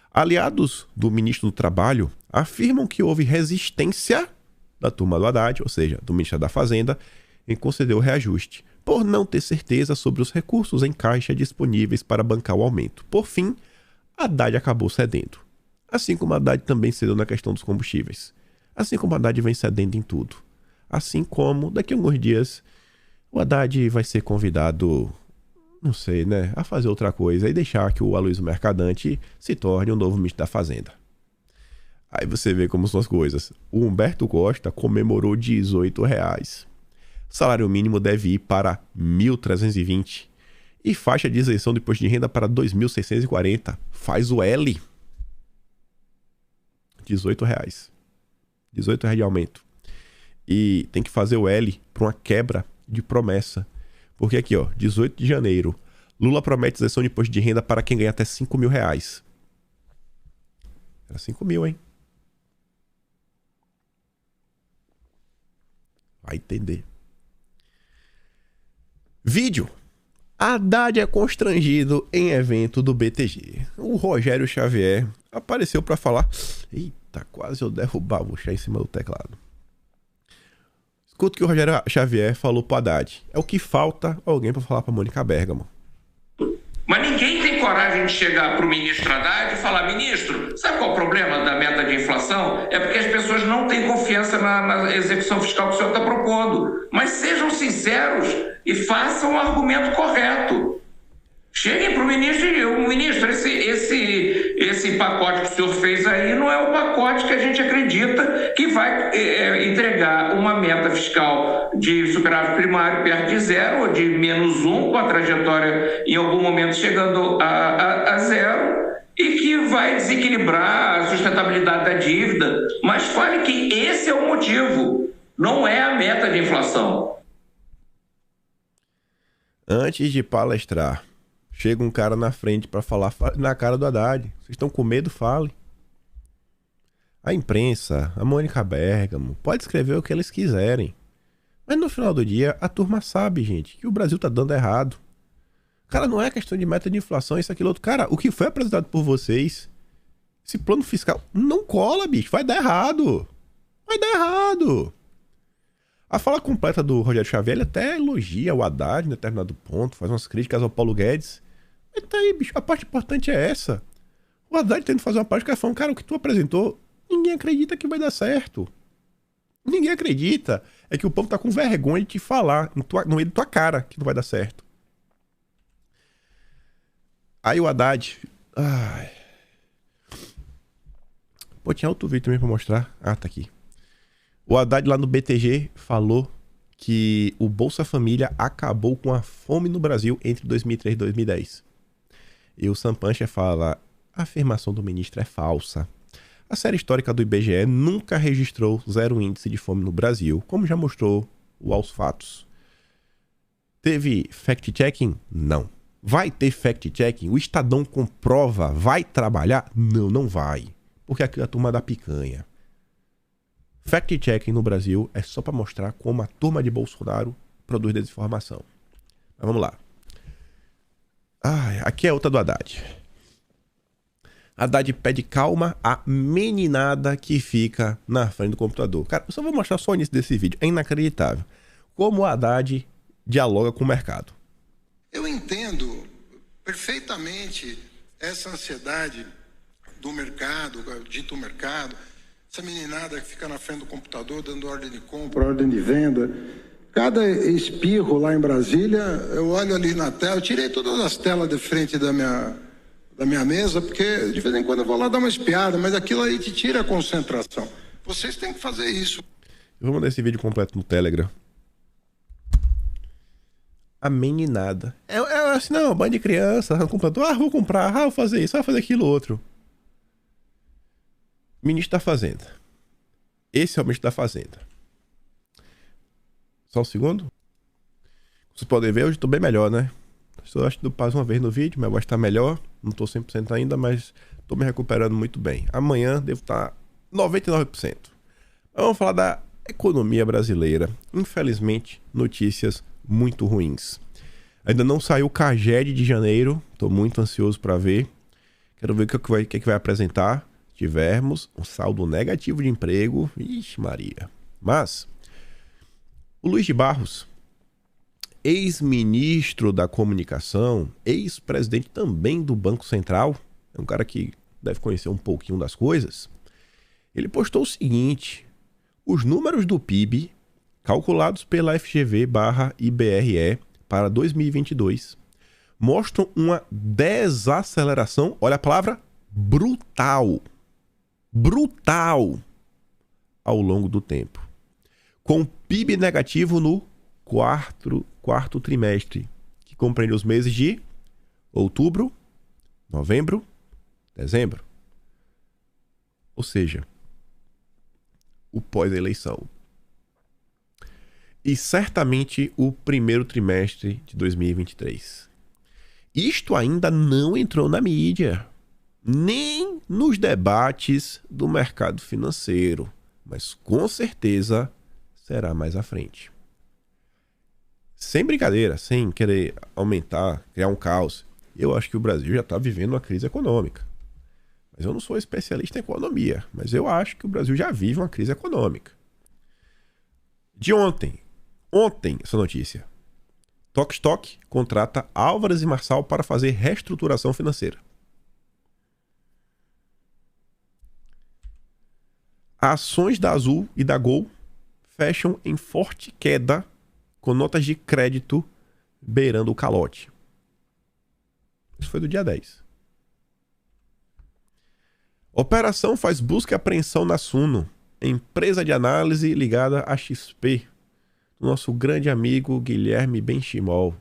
Aliados do ministro do Trabalho afirmam que houve resistência da turma do Haddad, ou seja, do Ministério da Fazenda, em conceder o reajuste, por não ter certeza sobre os recursos em caixa disponíveis para bancar o aumento. Por fim, Haddad acabou cedendo. Assim como Haddad também cedeu na questão dos combustíveis. Assim como Haddad vem cedendo em tudo. Assim como, daqui a alguns dias, o Haddad vai ser convidado, não sei, né, a fazer outra coisa e deixar que o Aloysio Mercadante se torne o novo ministro da Fazenda. Aí você vê como são as coisas. O Humberto Costa comemorou R$18. Salário mínimo deve ir para 1.320. E faixa de isenção do imposto de renda para 2.640. Faz o L. R$18. R$18 de aumento. E tem que fazer o L para uma quebra de promessa. Porque aqui, ó, 18 de janeiro, Lula promete isenção de imposto de renda para quem ganha até R$5.000. Era 5 mil, hein? Vai entender. Vídeo. Haddad é constrangido em evento do BTG. O Rogério Xavier apareceu para falar... Eita, quase eu derrubava o chá em cima do teclado. Escuta o que o Rogério Xavier falou pro Haddad. É o que falta alguém para falar pra Mônica Bergamo. Mas ninguém tem coragem de chegar pro ministro Haddad e falar: ministro, sabe qual é o problema da meta de inflação? É porque as pessoas não têm confiança na execução fiscal que o senhor está propondo. Mas sejam sinceros e façam o argumento correto. Cheguem para o ministro e digam: ministro, esse pacote que o senhor fez aí não é o pacote que a gente acredita que vai entregar uma meta fiscal de superávit primário perto de zero ou de -1, com a trajetória em algum momento chegando a zero, e que vai desequilibrar a sustentabilidade da dívida. Mas fale que esse é o motivo, não é a meta de inflação. Antes de palestrar, chega um cara na frente para falar na cara do Haddad. Vocês estão com medo? Fale. A imprensa, a Mônica Bergamo, pode escrever o que eles quiserem. Mas no final do dia, a turma sabe, gente, que o Brasil tá dando errado. Cara, não é questão de meta de inflação, isso, aquilo, outro. Cara, o que foi apresentado por vocês, esse plano fiscal, não cola, bicho. Vai dar errado. Vai dar errado. A fala completa do Rogério Xavier, ele até elogia o Haddad em determinado ponto, faz umas críticas ao Paulo Guedes. Mas tá aí, bicho, a parte importante é essa. O Haddad tendo fazer uma parte que é falando: cara, o que tu apresentou, ninguém acredita que vai dar certo. Ninguém acredita. É que o povo tá com vergonha de te falar no meio da tua cara que não vai dar certo. Aí o Haddad... Ai. Pô, tinha outro vídeo também pra mostrar. Ah, tá aqui. O Haddad lá no BTG falou que o Bolsa Família acabou com a fome no Brasil entre 2003 e 2010. E o Sam Pancher fala: a afirmação do ministro é falsa. A série histórica do IBGE nunca registrou zero índice de fome no Brasil, como já mostrou o Aos Fatos. Teve fact-checking? Não. Vai ter fact-checking? O Estadão comprova? Vai trabalhar? Não, não vai. Porque aqui é a turma da picanha. Fact-checking no Brasil é só para mostrar como a turma de Bolsonaro produz desinformação. Mas vamos lá. Aqui é outra do Haddad. Haddad pede calma à meninada que fica na frente do computador. Cara, eu só vou mostrar só o início desse vídeo. É inacreditável como o Haddad dialoga com o mercado. Eu entendo perfeitamente essa ansiedade do mercado, dito mercado, essa meninada que fica na frente do computador dando ordem de compra, ordem de venda. Cada espirro lá em Brasília, eu olho ali na tela, eu tirei todas as telas de frente da minha mesa, porque de vez em quando eu vou lá dar uma espiada, mas aquilo aí te tira a concentração. Vocês têm que fazer isso. Eu vou mandar esse vídeo completo no Telegram. A meninada. É assim, não, banho de criança, no computador, vou comprar, vou fazer isso, vou fazer aquilo outro. Ministro da Fazenda. Esse é o ministro da Fazenda. Só um segundo. Vocês podem ver, hoje estou bem melhor, né? Só acho que mais uma vez no vídeo, minha voz está melhor. Não estou 100% ainda, mas estou me recuperando muito bem. Amanhã devo estar 99%. Mas vamos falar da economia brasileira. Infelizmente, notícias muito ruins. Ainda não saiu o CAGED de janeiro. Estou muito ansioso para ver. Quero ver o que vai apresentar. Tivermos um saldo negativo de emprego. Ixi, Maria. Mas o Luiz de Barros, ex-ministro da Comunicação, ex-presidente também do Banco Central, é um cara que deve conhecer um pouquinho das coisas. Ele postou o seguinte: os números do PIB calculados pela FGV/IBRE para 2022 mostram uma desaceleração, olha a palavra, brutal, ao longo do tempo, com PIB negativo no quarto trimestre, que compreende os meses de outubro, novembro, dezembro. Ou seja, o pós-eleição. E certamente o primeiro trimestre de 2023. Isto ainda não entrou na mídia, nem nos debates do mercado financeiro, mas com certeza será mais à frente. Sem brincadeira, sem querer aumentar, criar um caos, eu acho que o Brasil já está vivendo uma crise econômica. Mas eu não sou especialista em economia, mas eu acho que o Brasil já vive uma crise econômica. De ontem essa notícia. Tokstok contrata Álvares e Marçal para fazer reestruturação financeira. Ações da Azul e da Gol fecham em forte queda, com notas de crédito beirando o calote. Isso foi do dia 10. Operação faz busca e apreensão na Suno, empresa de análise ligada à XP. Nosso grande amigo Guilherme Benchimol.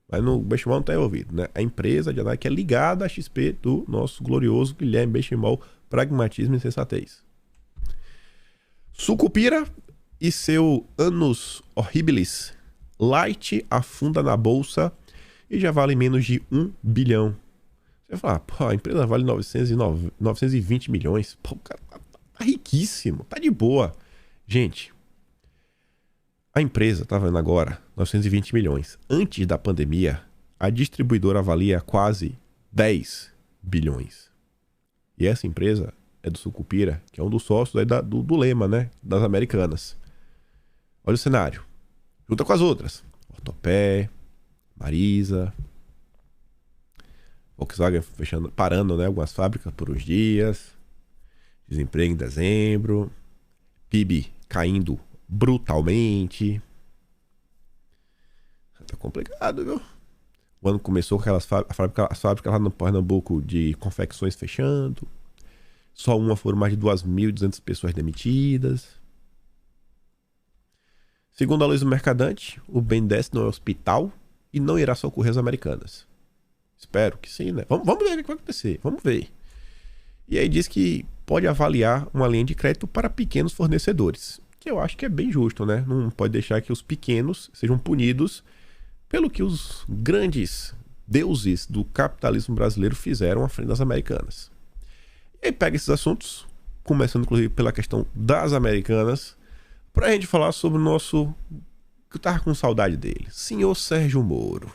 Mas o Benchimol não está envolvido, né? A empresa de análise que é ligada à XP do nosso glorioso Guilherme Benchimol, pragmatismo e sensatez. Sucupira e seu Annus Horribilis Light afunda na bolsa e já vale menos de 1 bilhão. Você vai falar, pô, a empresa vale 920 milhões. Pô, o cara tá riquíssimo, tá de boa. Gente, a empresa tá valendo agora 920 milhões. Antes da pandemia, a distribuidora valia quase 10 bilhões. E essa empresa é do Sucupira, que é um dos sócios aí do Lema, né? Das Americanas. Olha o cenário. Junta com as outras. Ortopé, Marisa, Volkswagen parando, né, algumas fábricas por uns dias. Desemprego em dezembro. PIB caindo brutalmente. Tá complicado, viu? O ano começou com as fábricas lá no Pernambuco de confecções fechando. Só uma foram mais de 2.200 pessoas demitidas. Segundo a Luiz Mercadante, o BNDES não é hospital e não irá socorrer as Americanas. Espero que sim, né? Vamos ver o que vai acontecer. Vamos ver. E aí diz que pode avaliar uma linha de crédito para pequenos fornecedores. Que eu acho que é bem justo, né? Não pode deixar que os pequenos sejam punidos pelo que os grandes deuses do capitalismo brasileiro fizeram à frente das Americanas. E aí pega esses assuntos, começando inclusive pela questão das Americanas, pra gente falar sobre o nosso... que eu tava com saudade dele. Senhor Sérgio Moro.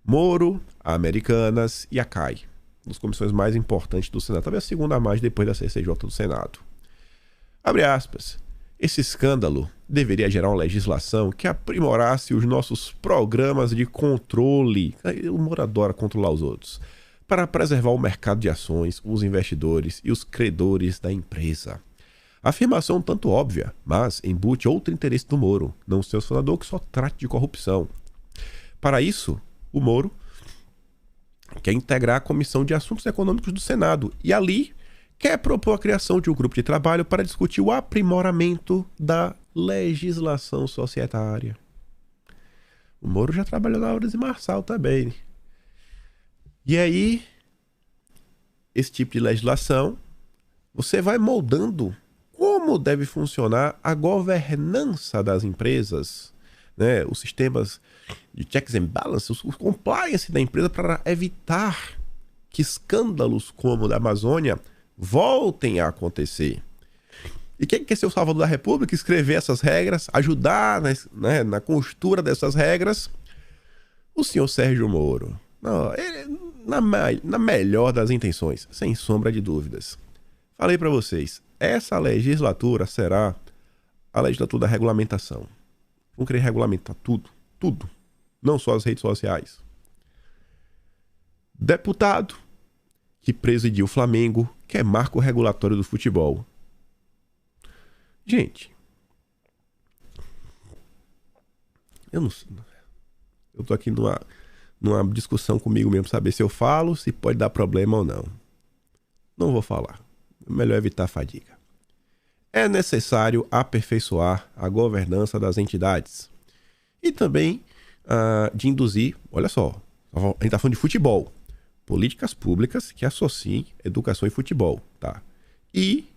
Moro, a Americanas e a CAI. Uma das comissões mais importantes do Senado. Talvez a segunda a mais depois da CCJ do Senado. Abre aspas. Esse escândalo deveria gerar uma legislação que aprimorasse os nossos programas de controle. O Moro adora controlar os outros. Para preservar o mercado de ações, os investidores e os credores da empresa. Afirmação tanto óbvia, mas embute outro interesse do Moro, não ser o senador que só trate de corrupção. Para isso, o Moro quer integrar a Comissão de Assuntos Econômicos do Senado e ali quer propor a criação de um grupo de trabalho para discutir o aprimoramento da legislação societária. O Moro já trabalhou na Álvares e Marçal também. E aí, esse tipo de legislação, você vai moldando como deve funcionar a governança das empresas, né? Os sistemas de checks and balances, o compliance da empresa para evitar que escândalos como o da Amazônia voltem a acontecer. E quem quer ser o salvador da República, escrever essas regras, ajudar na costura dessas regras? O senhor Sérgio Moro. Não, ele, na melhor das intenções, sem sombra de dúvidas. Falei para vocês, essa legislatura será a legislatura da regulamentação. Vamos querer regulamentar tudo, tudo. Não só as redes sociais. Deputado que presidiu o Flamengo, que é marco regulatório do futebol. Gente, eu não sei. Eu tô aqui numa discussão comigo mesmo, saber se eu falo, se pode dar problema ou não. Não vou falar. É melhor evitar a fadiga. É necessário aperfeiçoar a governança das entidades. E também de induzir, olha só, a gente tá falando de futebol. Políticas públicas que associem educação e futebol, tá? E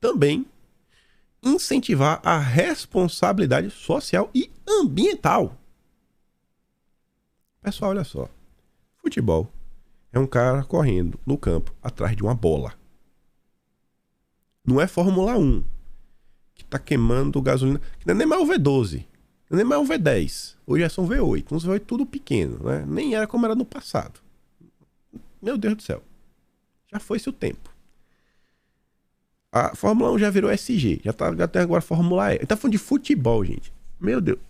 também incentivar a responsabilidade social e ambiental. Pessoal, olha só. Futebol é um cara correndo no campo atrás de uma bola. Não é Fórmula 1 que tá queimando gasolina, que não é nem mais o V12, não é nem mais o V10. Hoje já são V8, uns V8 tudo pequeno, né? Nem era como era no passado. Meu Deus do céu. Já foi-se o tempo. A Fórmula 1 já virou SG. Já tem agora Fórmula E. Ele tá falando de futebol, gente. Meu Deus.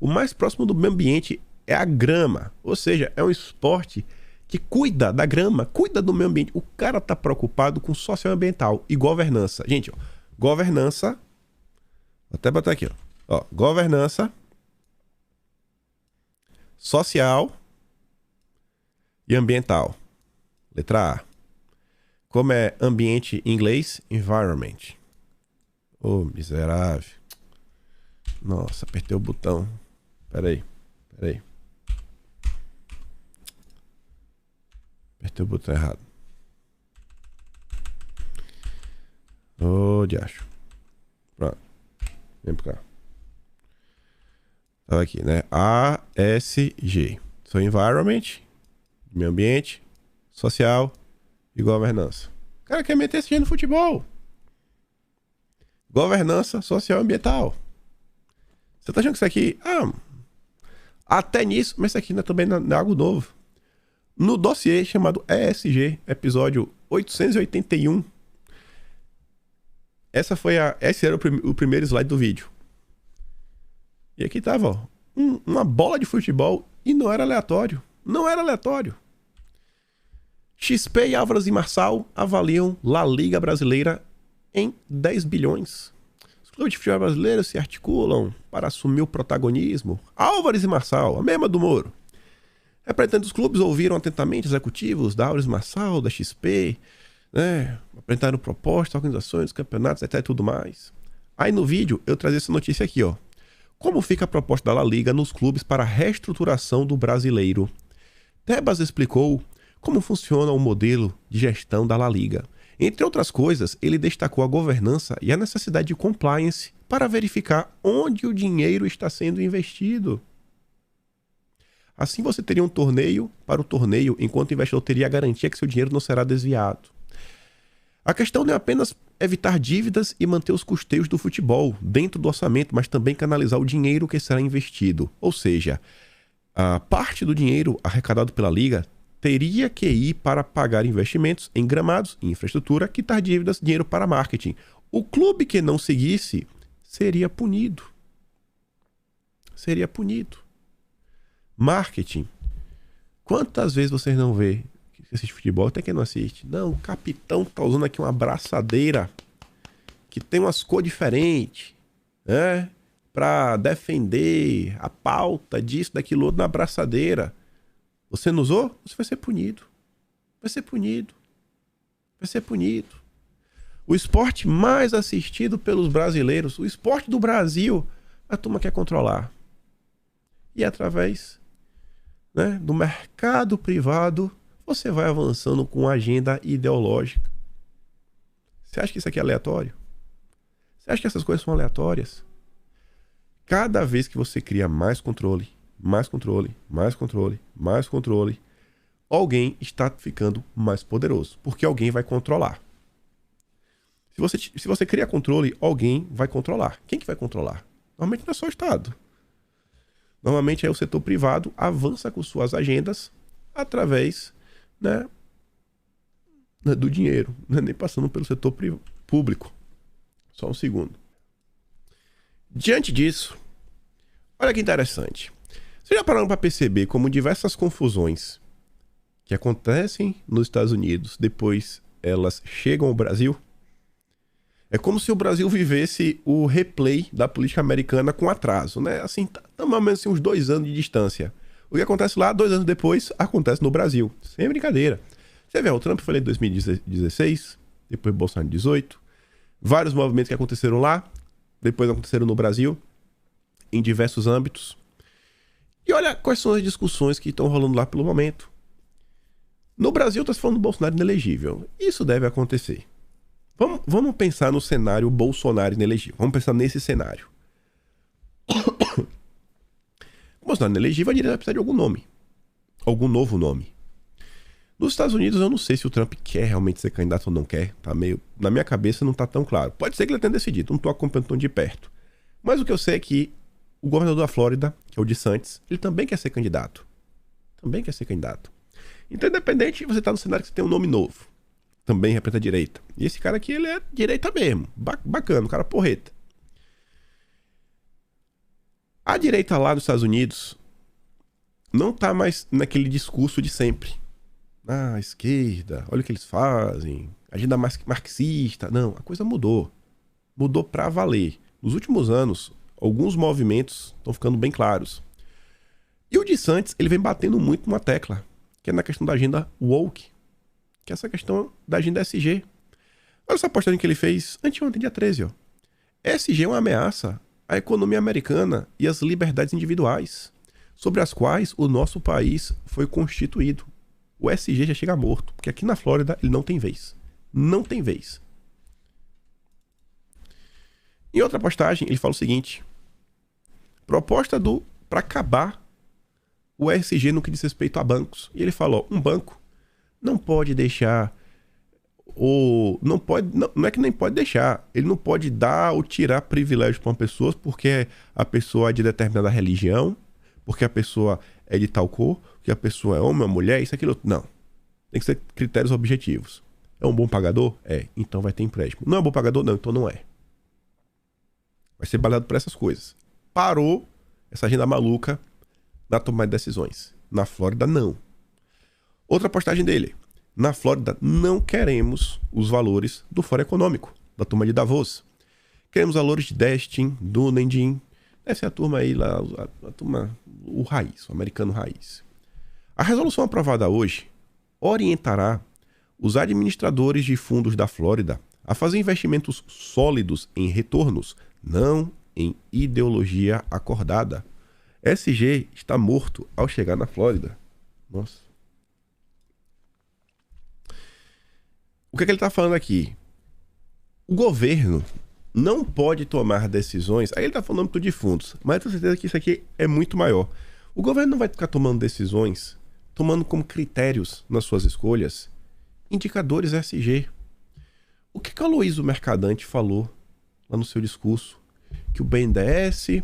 O mais próximo do meio ambiente é a grama. Ou seja, é um esporte que cuida da grama, cuida do meio ambiente. O cara tá preocupado com socioambiental e governança. Gente, ó. Governança. Vou até botar aqui, ó. Governança social e ambiental. Letra A. Como é ambiente em inglês? Environment. Ô, miserável. Nossa, apertei o botão. Peraí. Apertei o botão errado. Ô, diacho. Pronto. Vem pra cá. Tava aqui, né? ASG. So, environment, meio ambiente, social e governança. O cara quer meter esse dinheiro no futebol. Governança social e ambiental. Você tá achando que isso aqui... até nisso, mas isso aqui também não é algo novo. No dossiê chamado ESG, episódio 881. Esse era o primeiro slide do vídeo. E aqui tava, ó, uma bola de futebol e não era aleatório. Não era aleatório. XP e Álvares e Marçal avaliam La Liga Brasileira em 10 bilhões. Os clubes de futebol brasileiros se articulam para assumir o protagonismo. Álvares e Marçal, a mesma do Moro. Representantes dos clubes ouviram atentamente executivos da Álvares e Marçal, da XP, né? Apresentaram propostas, organizações, campeonatos, até tudo mais. Aí no vídeo eu trazia essa notícia aqui, ó. Como fica a proposta da La Liga nos clubes para a reestruturação do brasileiro? Tebas explicou como funciona o modelo de gestão da La Liga. Entre outras coisas, ele destacou a governança e a necessidade de compliance para verificar onde o dinheiro está sendo investido. Assim você teria um torneio para o torneio, enquanto o investidor teria a garantia que seu dinheiro não será desviado. A questão não é apenas evitar dívidas e manter os custeios do futebol dentro do orçamento, mas também canalizar o dinheiro que será investido. Ou seja, a parte do dinheiro arrecadado pela Liga teria que ir para pagar investimentos em gramados e infraestrutura, quitar dívidas, dinheiro para marketing. O clube que não seguisse seria punido. Seria punido. Marketing. Quantas vezes vocês não vê que assiste futebol, até quem não assiste? Não, o capitão tá usando aqui uma abraçadeira que tem umas cores diferentes, né? Para defender a pauta disso, daquilo outro na abraçadeira. Você não usou? Você vai ser punido. Vai ser punido. Vai ser punido. O esporte mais assistido pelos brasileiros, o esporte do Brasil, a turma quer controlar. E através, né, do mercado privado, você vai avançando com agenda ideológica. Você acha que isso aqui é aleatório? Você acha que essas coisas são aleatórias? Cada vez que você cria mais controle, alguém está ficando mais poderoso, porque alguém vai controlar. Se você cria controle, alguém vai controlar. Quem que vai controlar? Normalmente não é só o Estado. Normalmente é o setor privado, avança com suas agendas através, né, do dinheiro, não é nem passando pelo setor público. Só um segundo. Diante disso, olha que interessante. Vocês já pararam para perceber como diversas confusões que acontecem nos Estados Unidos, depois elas chegam ao Brasil, é como se o Brasil vivesse o replay da política americana com atraso, né? Assim, tá mais ou menos assim, uns 2 anos de distância. O que acontece lá, 2 anos depois, acontece no Brasil. Sem brincadeira. Você vê, o Trump foi em 2016, depois Bolsonaro em 2018. Vários movimentos que aconteceram lá, depois aconteceram no Brasil, em diversos âmbitos. E olha quais são as discussões que estão rolando lá pelo momento. No Brasil está se falando do Bolsonaro inelegível. Isso deve acontecer. Vamos pensar no cenário Bolsonaro inelegível. Vamos pensar nesse cenário. O Bolsonaro inelegível, a direita vai precisar de algum nome. Algum novo nome. Nos Estados Unidos, eu não sei se o Trump quer realmente ser candidato ou não quer. Tá meio... Na minha cabeça não tá tão claro. Pode ser que ele tenha decidido, não tô acompanhando tão de perto. Mas o que eu sei é que o governador da Flórida, que é o DeSantis, ele também quer ser candidato. Também quer ser candidato. Então, independente, você tá no cenário que você tem um nome novo. Também representa a direita. E esse cara aqui, ele é direita mesmo. Bacana, um cara porreta. A direita lá nos Estados Unidos não tá mais naquele discurso de sempre. Ah, esquerda, olha o que eles fazem. Agenda mais marxista. Não, a coisa mudou. Mudou pra valer. Nos últimos anos, alguns movimentos estão ficando bem claros. E o DeSantis, ele vem batendo muito numa tecla, que é na questão da agenda woke, que é essa questão da agenda SG. Olha essa postagem que ele fez anteontem, dia 13, ó. SG é uma ameaça à economia americana e às liberdades individuais, sobre as quais o nosso país foi constituído. O SG já chega morto, porque aqui na Flórida ele não tem vez. Não tem vez. Em outra postagem, ele fala o seguinte: proposta para acabar o SG no que diz respeito a bancos. E ele falou, um banco não pode deixar, ou não é que nem pode deixar, ele não pode dar ou tirar privilégios para uma pessoa porque a pessoa é de determinada religião, porque a pessoa é de tal cor, porque a pessoa é homem ou mulher, isso, aquilo. Não. Tem que ser critérios objetivos. É um bom pagador? É. Então vai ter empréstimo. Não é um bom pagador? Não. Então não é. Vai ser baseado por essas coisas. Parou essa agenda maluca na tomada de decisões. Na Flórida, não. Outra postagem dele. Na Flórida, não queremos os valores do Fórum Econômico, da turma de Davos. Queremos valores de Destin, Dunedin. Deve ser a turma aí lá, a turma, o raiz, o americano raiz. A resolução aprovada hoje orientará os administradores de fundos da Flórida a fazer investimentos sólidos em retornos, não em ideologia acordada. SG está morto ao chegar na Flórida. Nossa. O que é que ele está falando aqui? O governo não pode tomar decisões... Aí ele está falando tudo de fundos, mas eu tenho certeza que isso aqui é muito maior. O governo não vai ficar tomando decisões, tomando como critérios nas suas escolhas indicadores SG. O que o Aloysio Mercadante falou lá no seu discurso? Que o BNDES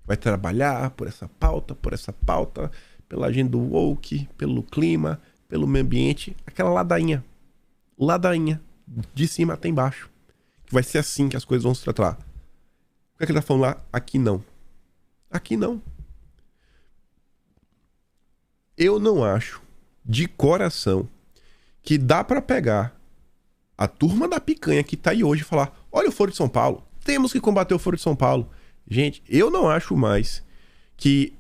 vai trabalhar por essa pauta, pela agenda woke, pelo clima, pelo meio ambiente. Aquela ladainha, de cima até embaixo. Que vai ser assim que as coisas vão se tratar. O que é que ele tá falando lá? Aqui não. Aqui não. Eu não acho, de coração, que dá pra pegar a turma da picanha que tá aí hoje e falar: olha o Foro de São Paulo, temos que combater o Foro de São Paulo. Gente, eu não acho mais que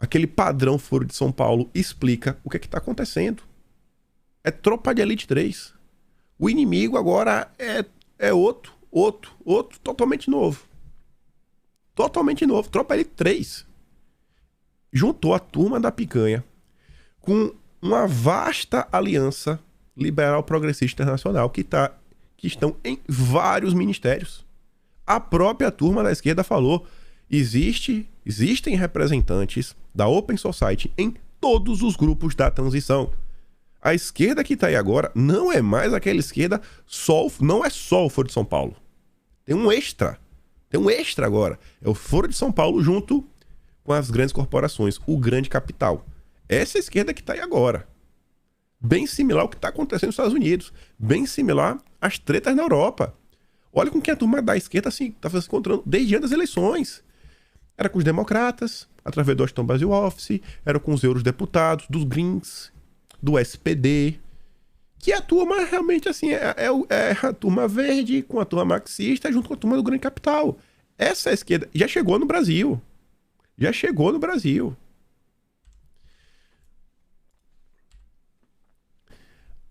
aquele padrão Foro de São Paulo explica o que é que tá acontecendo. É Tropa de Elite 3. O inimigo agora é outro, totalmente novo. Totalmente novo. Tropa Elite 3. Juntou a turma da picanha com uma vasta aliança liberal progressista internacional que estão em vários ministérios. A própria turma da esquerda falou: existem representantes da Open Society em todos os grupos da transição. A esquerda que tá aí agora não é mais aquela esquerda não é só o Foro de São Paulo. Tem um extra agora. É o Foro de São Paulo junto com as grandes corporações, o grande capital. Essa esquerda que tá aí agora. Bem similar ao que tá acontecendo nos Estados Unidos. Bem similar às tretas na Europa. Olha com quem a turma da esquerda assim, tá se encontrando desde antes das eleições. Era com os democratas, através do Washington Brasil Office, era com os eurodeputados, dos Greens. do SPD, que a turma realmente assim é a turma verde com a turma marxista junto com a turma do grande capital. Essa esquerda já chegou no Brasil. Já chegou no Brasil.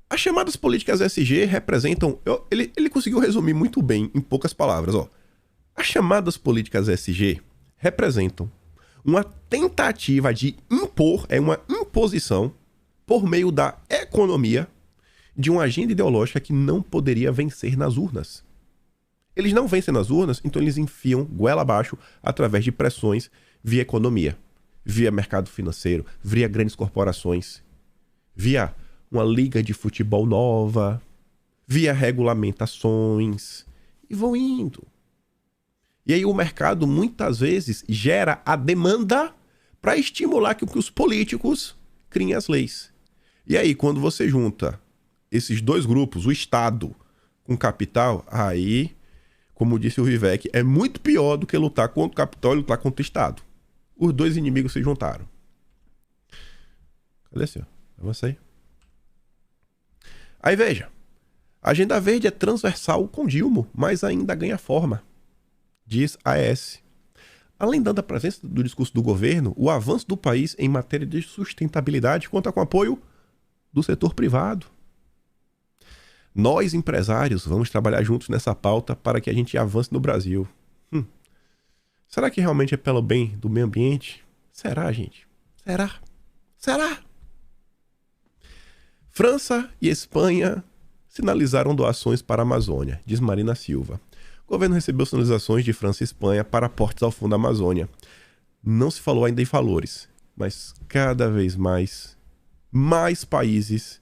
As chamadas políticas SG representam... Ele conseguiu resumir muito bem em poucas palavras. Ó. As chamadas políticas SG representam uma tentativa de impor, uma imposição por meio da economia de uma agenda ideológica que não poderia vencer nas urnas. Eles não vencem nas urnas, então eles enfiam goela abaixo através de pressões via economia, via mercado financeiro, via grandes corporações, via uma liga de futebol nova, via regulamentações, e vão indo. E aí o mercado muitas vezes gera a demanda para estimular que os políticos criem as leis. E aí quando você junta esses dois grupos, o Estado com o capital, aí, como disse o Vivek, é muito pior do que lutar contra o capital e lutar contra o Estado. Os dois inimigos se juntaram. Cadê, senhor? Avança aí. Aí veja, a agenda verde é transversal com Dilma, mas ainda ganha forma, diz AES. Além da presença do discurso do governo, o avanço do país em matéria de sustentabilidade conta com apoio do setor privado. Nós, empresários, vamos trabalhar juntos nessa pauta para que a gente avance no Brasil. Será que realmente é pelo bem do meio ambiente? Será, gente? Será? Será? França e Espanha sinalizaram doações para a Amazônia, diz Marina Silva. O governo recebeu sinalizações de França e Espanha para aportes ao Fundo da Amazônia. Não se falou ainda em valores, mas cada vez mais países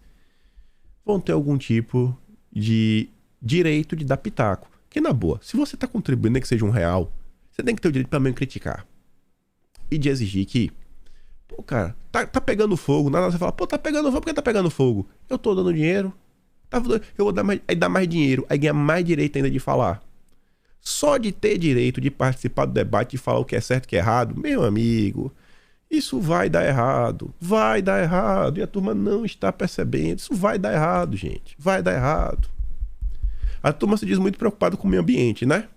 vão ter algum tipo de direito de dar pitaco. Que na boa, se você está contribuindo, nem que seja R$1, você tem que ter o direito de pelo menos criticar. E de exigir que, pô, cara, tá pegando fogo. Nada, você fala, pô, tá pegando fogo, por que tá pegando fogo? Eu tô dando dinheiro, eu vou dar mais, aí dá mais dinheiro, aí ganha mais direito ainda de falar. Só de ter direito de participar do debate e falar o que é certo e o que é errado, meu amigo, isso vai dar errado. Vai dar errado. E a turma não está percebendo. Isso vai dar errado, gente. Vai dar errado. A turma se diz muito preocupada com o meio ambiente, né?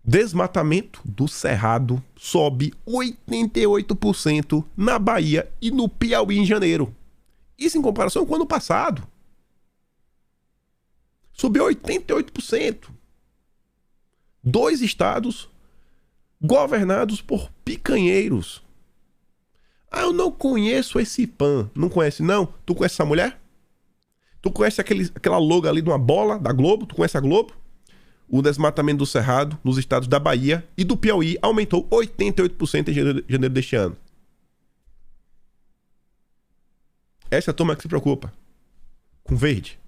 Desmatamento do Cerrado sobe 88% na Bahia e no Piauí em janeiro. Isso em comparação com o ano passado. Subiu 88%. 2 estados governados por picanheiros. Ah, eu não conheço esse PAN. Não conhece, não? Tu conhece essa mulher? Tu conhece aquela logo ali de uma bola da Globo? Tu conhece a Globo? O desmatamento do Cerrado nos estados da Bahia e do Piauí aumentou 88% em janeiro deste ano. Essa é a turma que se preocupa com verde.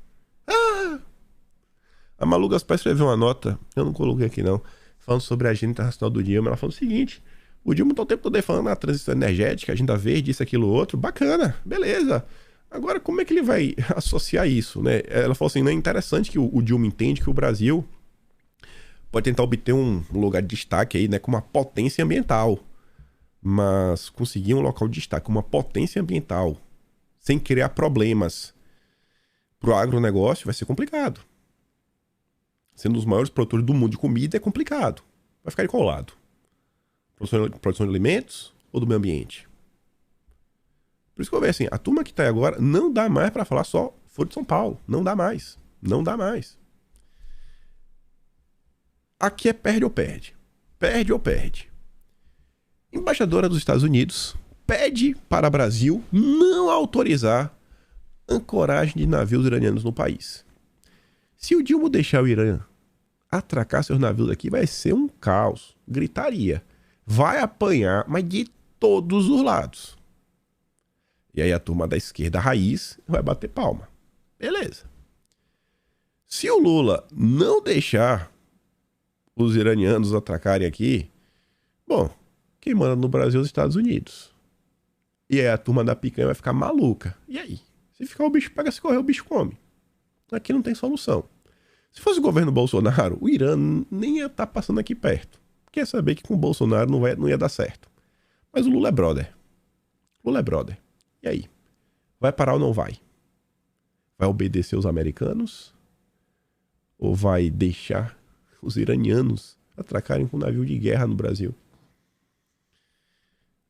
A Malu Gaspar escreveu uma nota, eu não coloquei aqui não, falando sobre a agenda internacional do Dilma. Ela falou o seguinte: o Dilma tá o tempo todo falando na transição energética, agenda verde, isso, aquilo, outro. Bacana, beleza. Agora, como é que ele vai associar isso, né? Ela falou assim, não é interessante que o Dilma entende que o Brasil pode tentar obter um lugar de destaque aí, né, como uma potência ambiental. Mas conseguir um local de destaque, uma potência ambiental, sem criar problemas pro agronegócio, vai ser complicado. Sendo um dos maiores produtores do mundo de comida, é complicado. Vai ficar de qual lado? Produção de alimentos ou do meio ambiente? Por isso que eu vejo assim, a turma que tá aí agora não dá mais para falar só Folha de São Paulo. Não dá mais. Não dá mais. Aqui é perde ou perde. Perde ou perde. Embaixadora dos Estados Unidos pede para o Brasil não autorizar ancoragem de navios iranianos no país. Se o Dilma deixar o Irã atracar seus navios aqui, vai ser um caos. Gritaria. Vai apanhar, mas de todos os lados. E aí a turma da esquerda raiz vai bater palma. Beleza. Se o Lula não deixar os iranianos atracarem aqui, bom, quem manda no Brasil é os Estados Unidos. E aí a turma da picanha vai ficar maluca. E aí? Se ficar o bicho pega, se correr o bicho come. Aqui não tem solução. Se fosse o governo Bolsonaro, o Irã nem ia estar passando aqui perto. Quer saber que com o Bolsonaro não ia dar certo. Mas o Lula é brother. Lula é brother. E aí? Vai parar ou não vai? Vai obedecer os americanos? Ou vai deixar os iranianos atracarem com um navio de guerra no Brasil?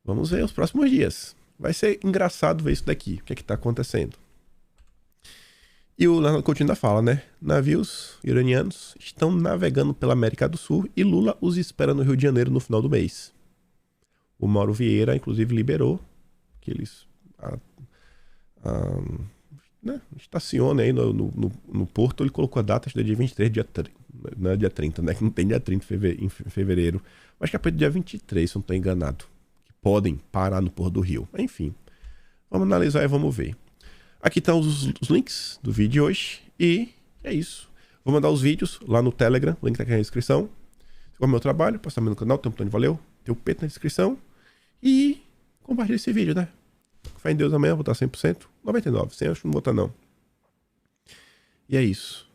Vamos ver os próximos dias. Vai ser engraçado ver isso daqui. O que é que tá acontecendo? E o Leonardo Coutinho ainda fala, né? Navios iranianos estão navegando pela América do Sul e Lula os espera no Rio de Janeiro no final do mês. O Mauro Vieira, inclusive, liberou que eles né, estaciona aí no porto. Ele colocou a data do dia 23, não é dia 30, né? Que não tem dia 30 em fevereiro. Acho que é a partir do dia 23, se eu não estou enganado. Que podem parar no Porto do Rio. Enfim, vamos analisar e vamos ver. Aqui estão os links do vídeo de hoje. E é isso. Vou mandar os vídeos lá no Telegram. O link tá aqui na descrição. Se for meu trabalho, passa também no canal. Tem um plano de valeu. Tem o P na descrição. E compartilha esse vídeo, né? Fé em Deus, amanhã vou estar 100%. 99%, 100% acho que não vou estar não. E é isso.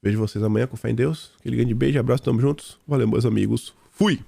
Vejo vocês amanhã com fé em Deus. Aquele grande beijo, abraço, tamo juntos. Valeu, meus amigos. Fui!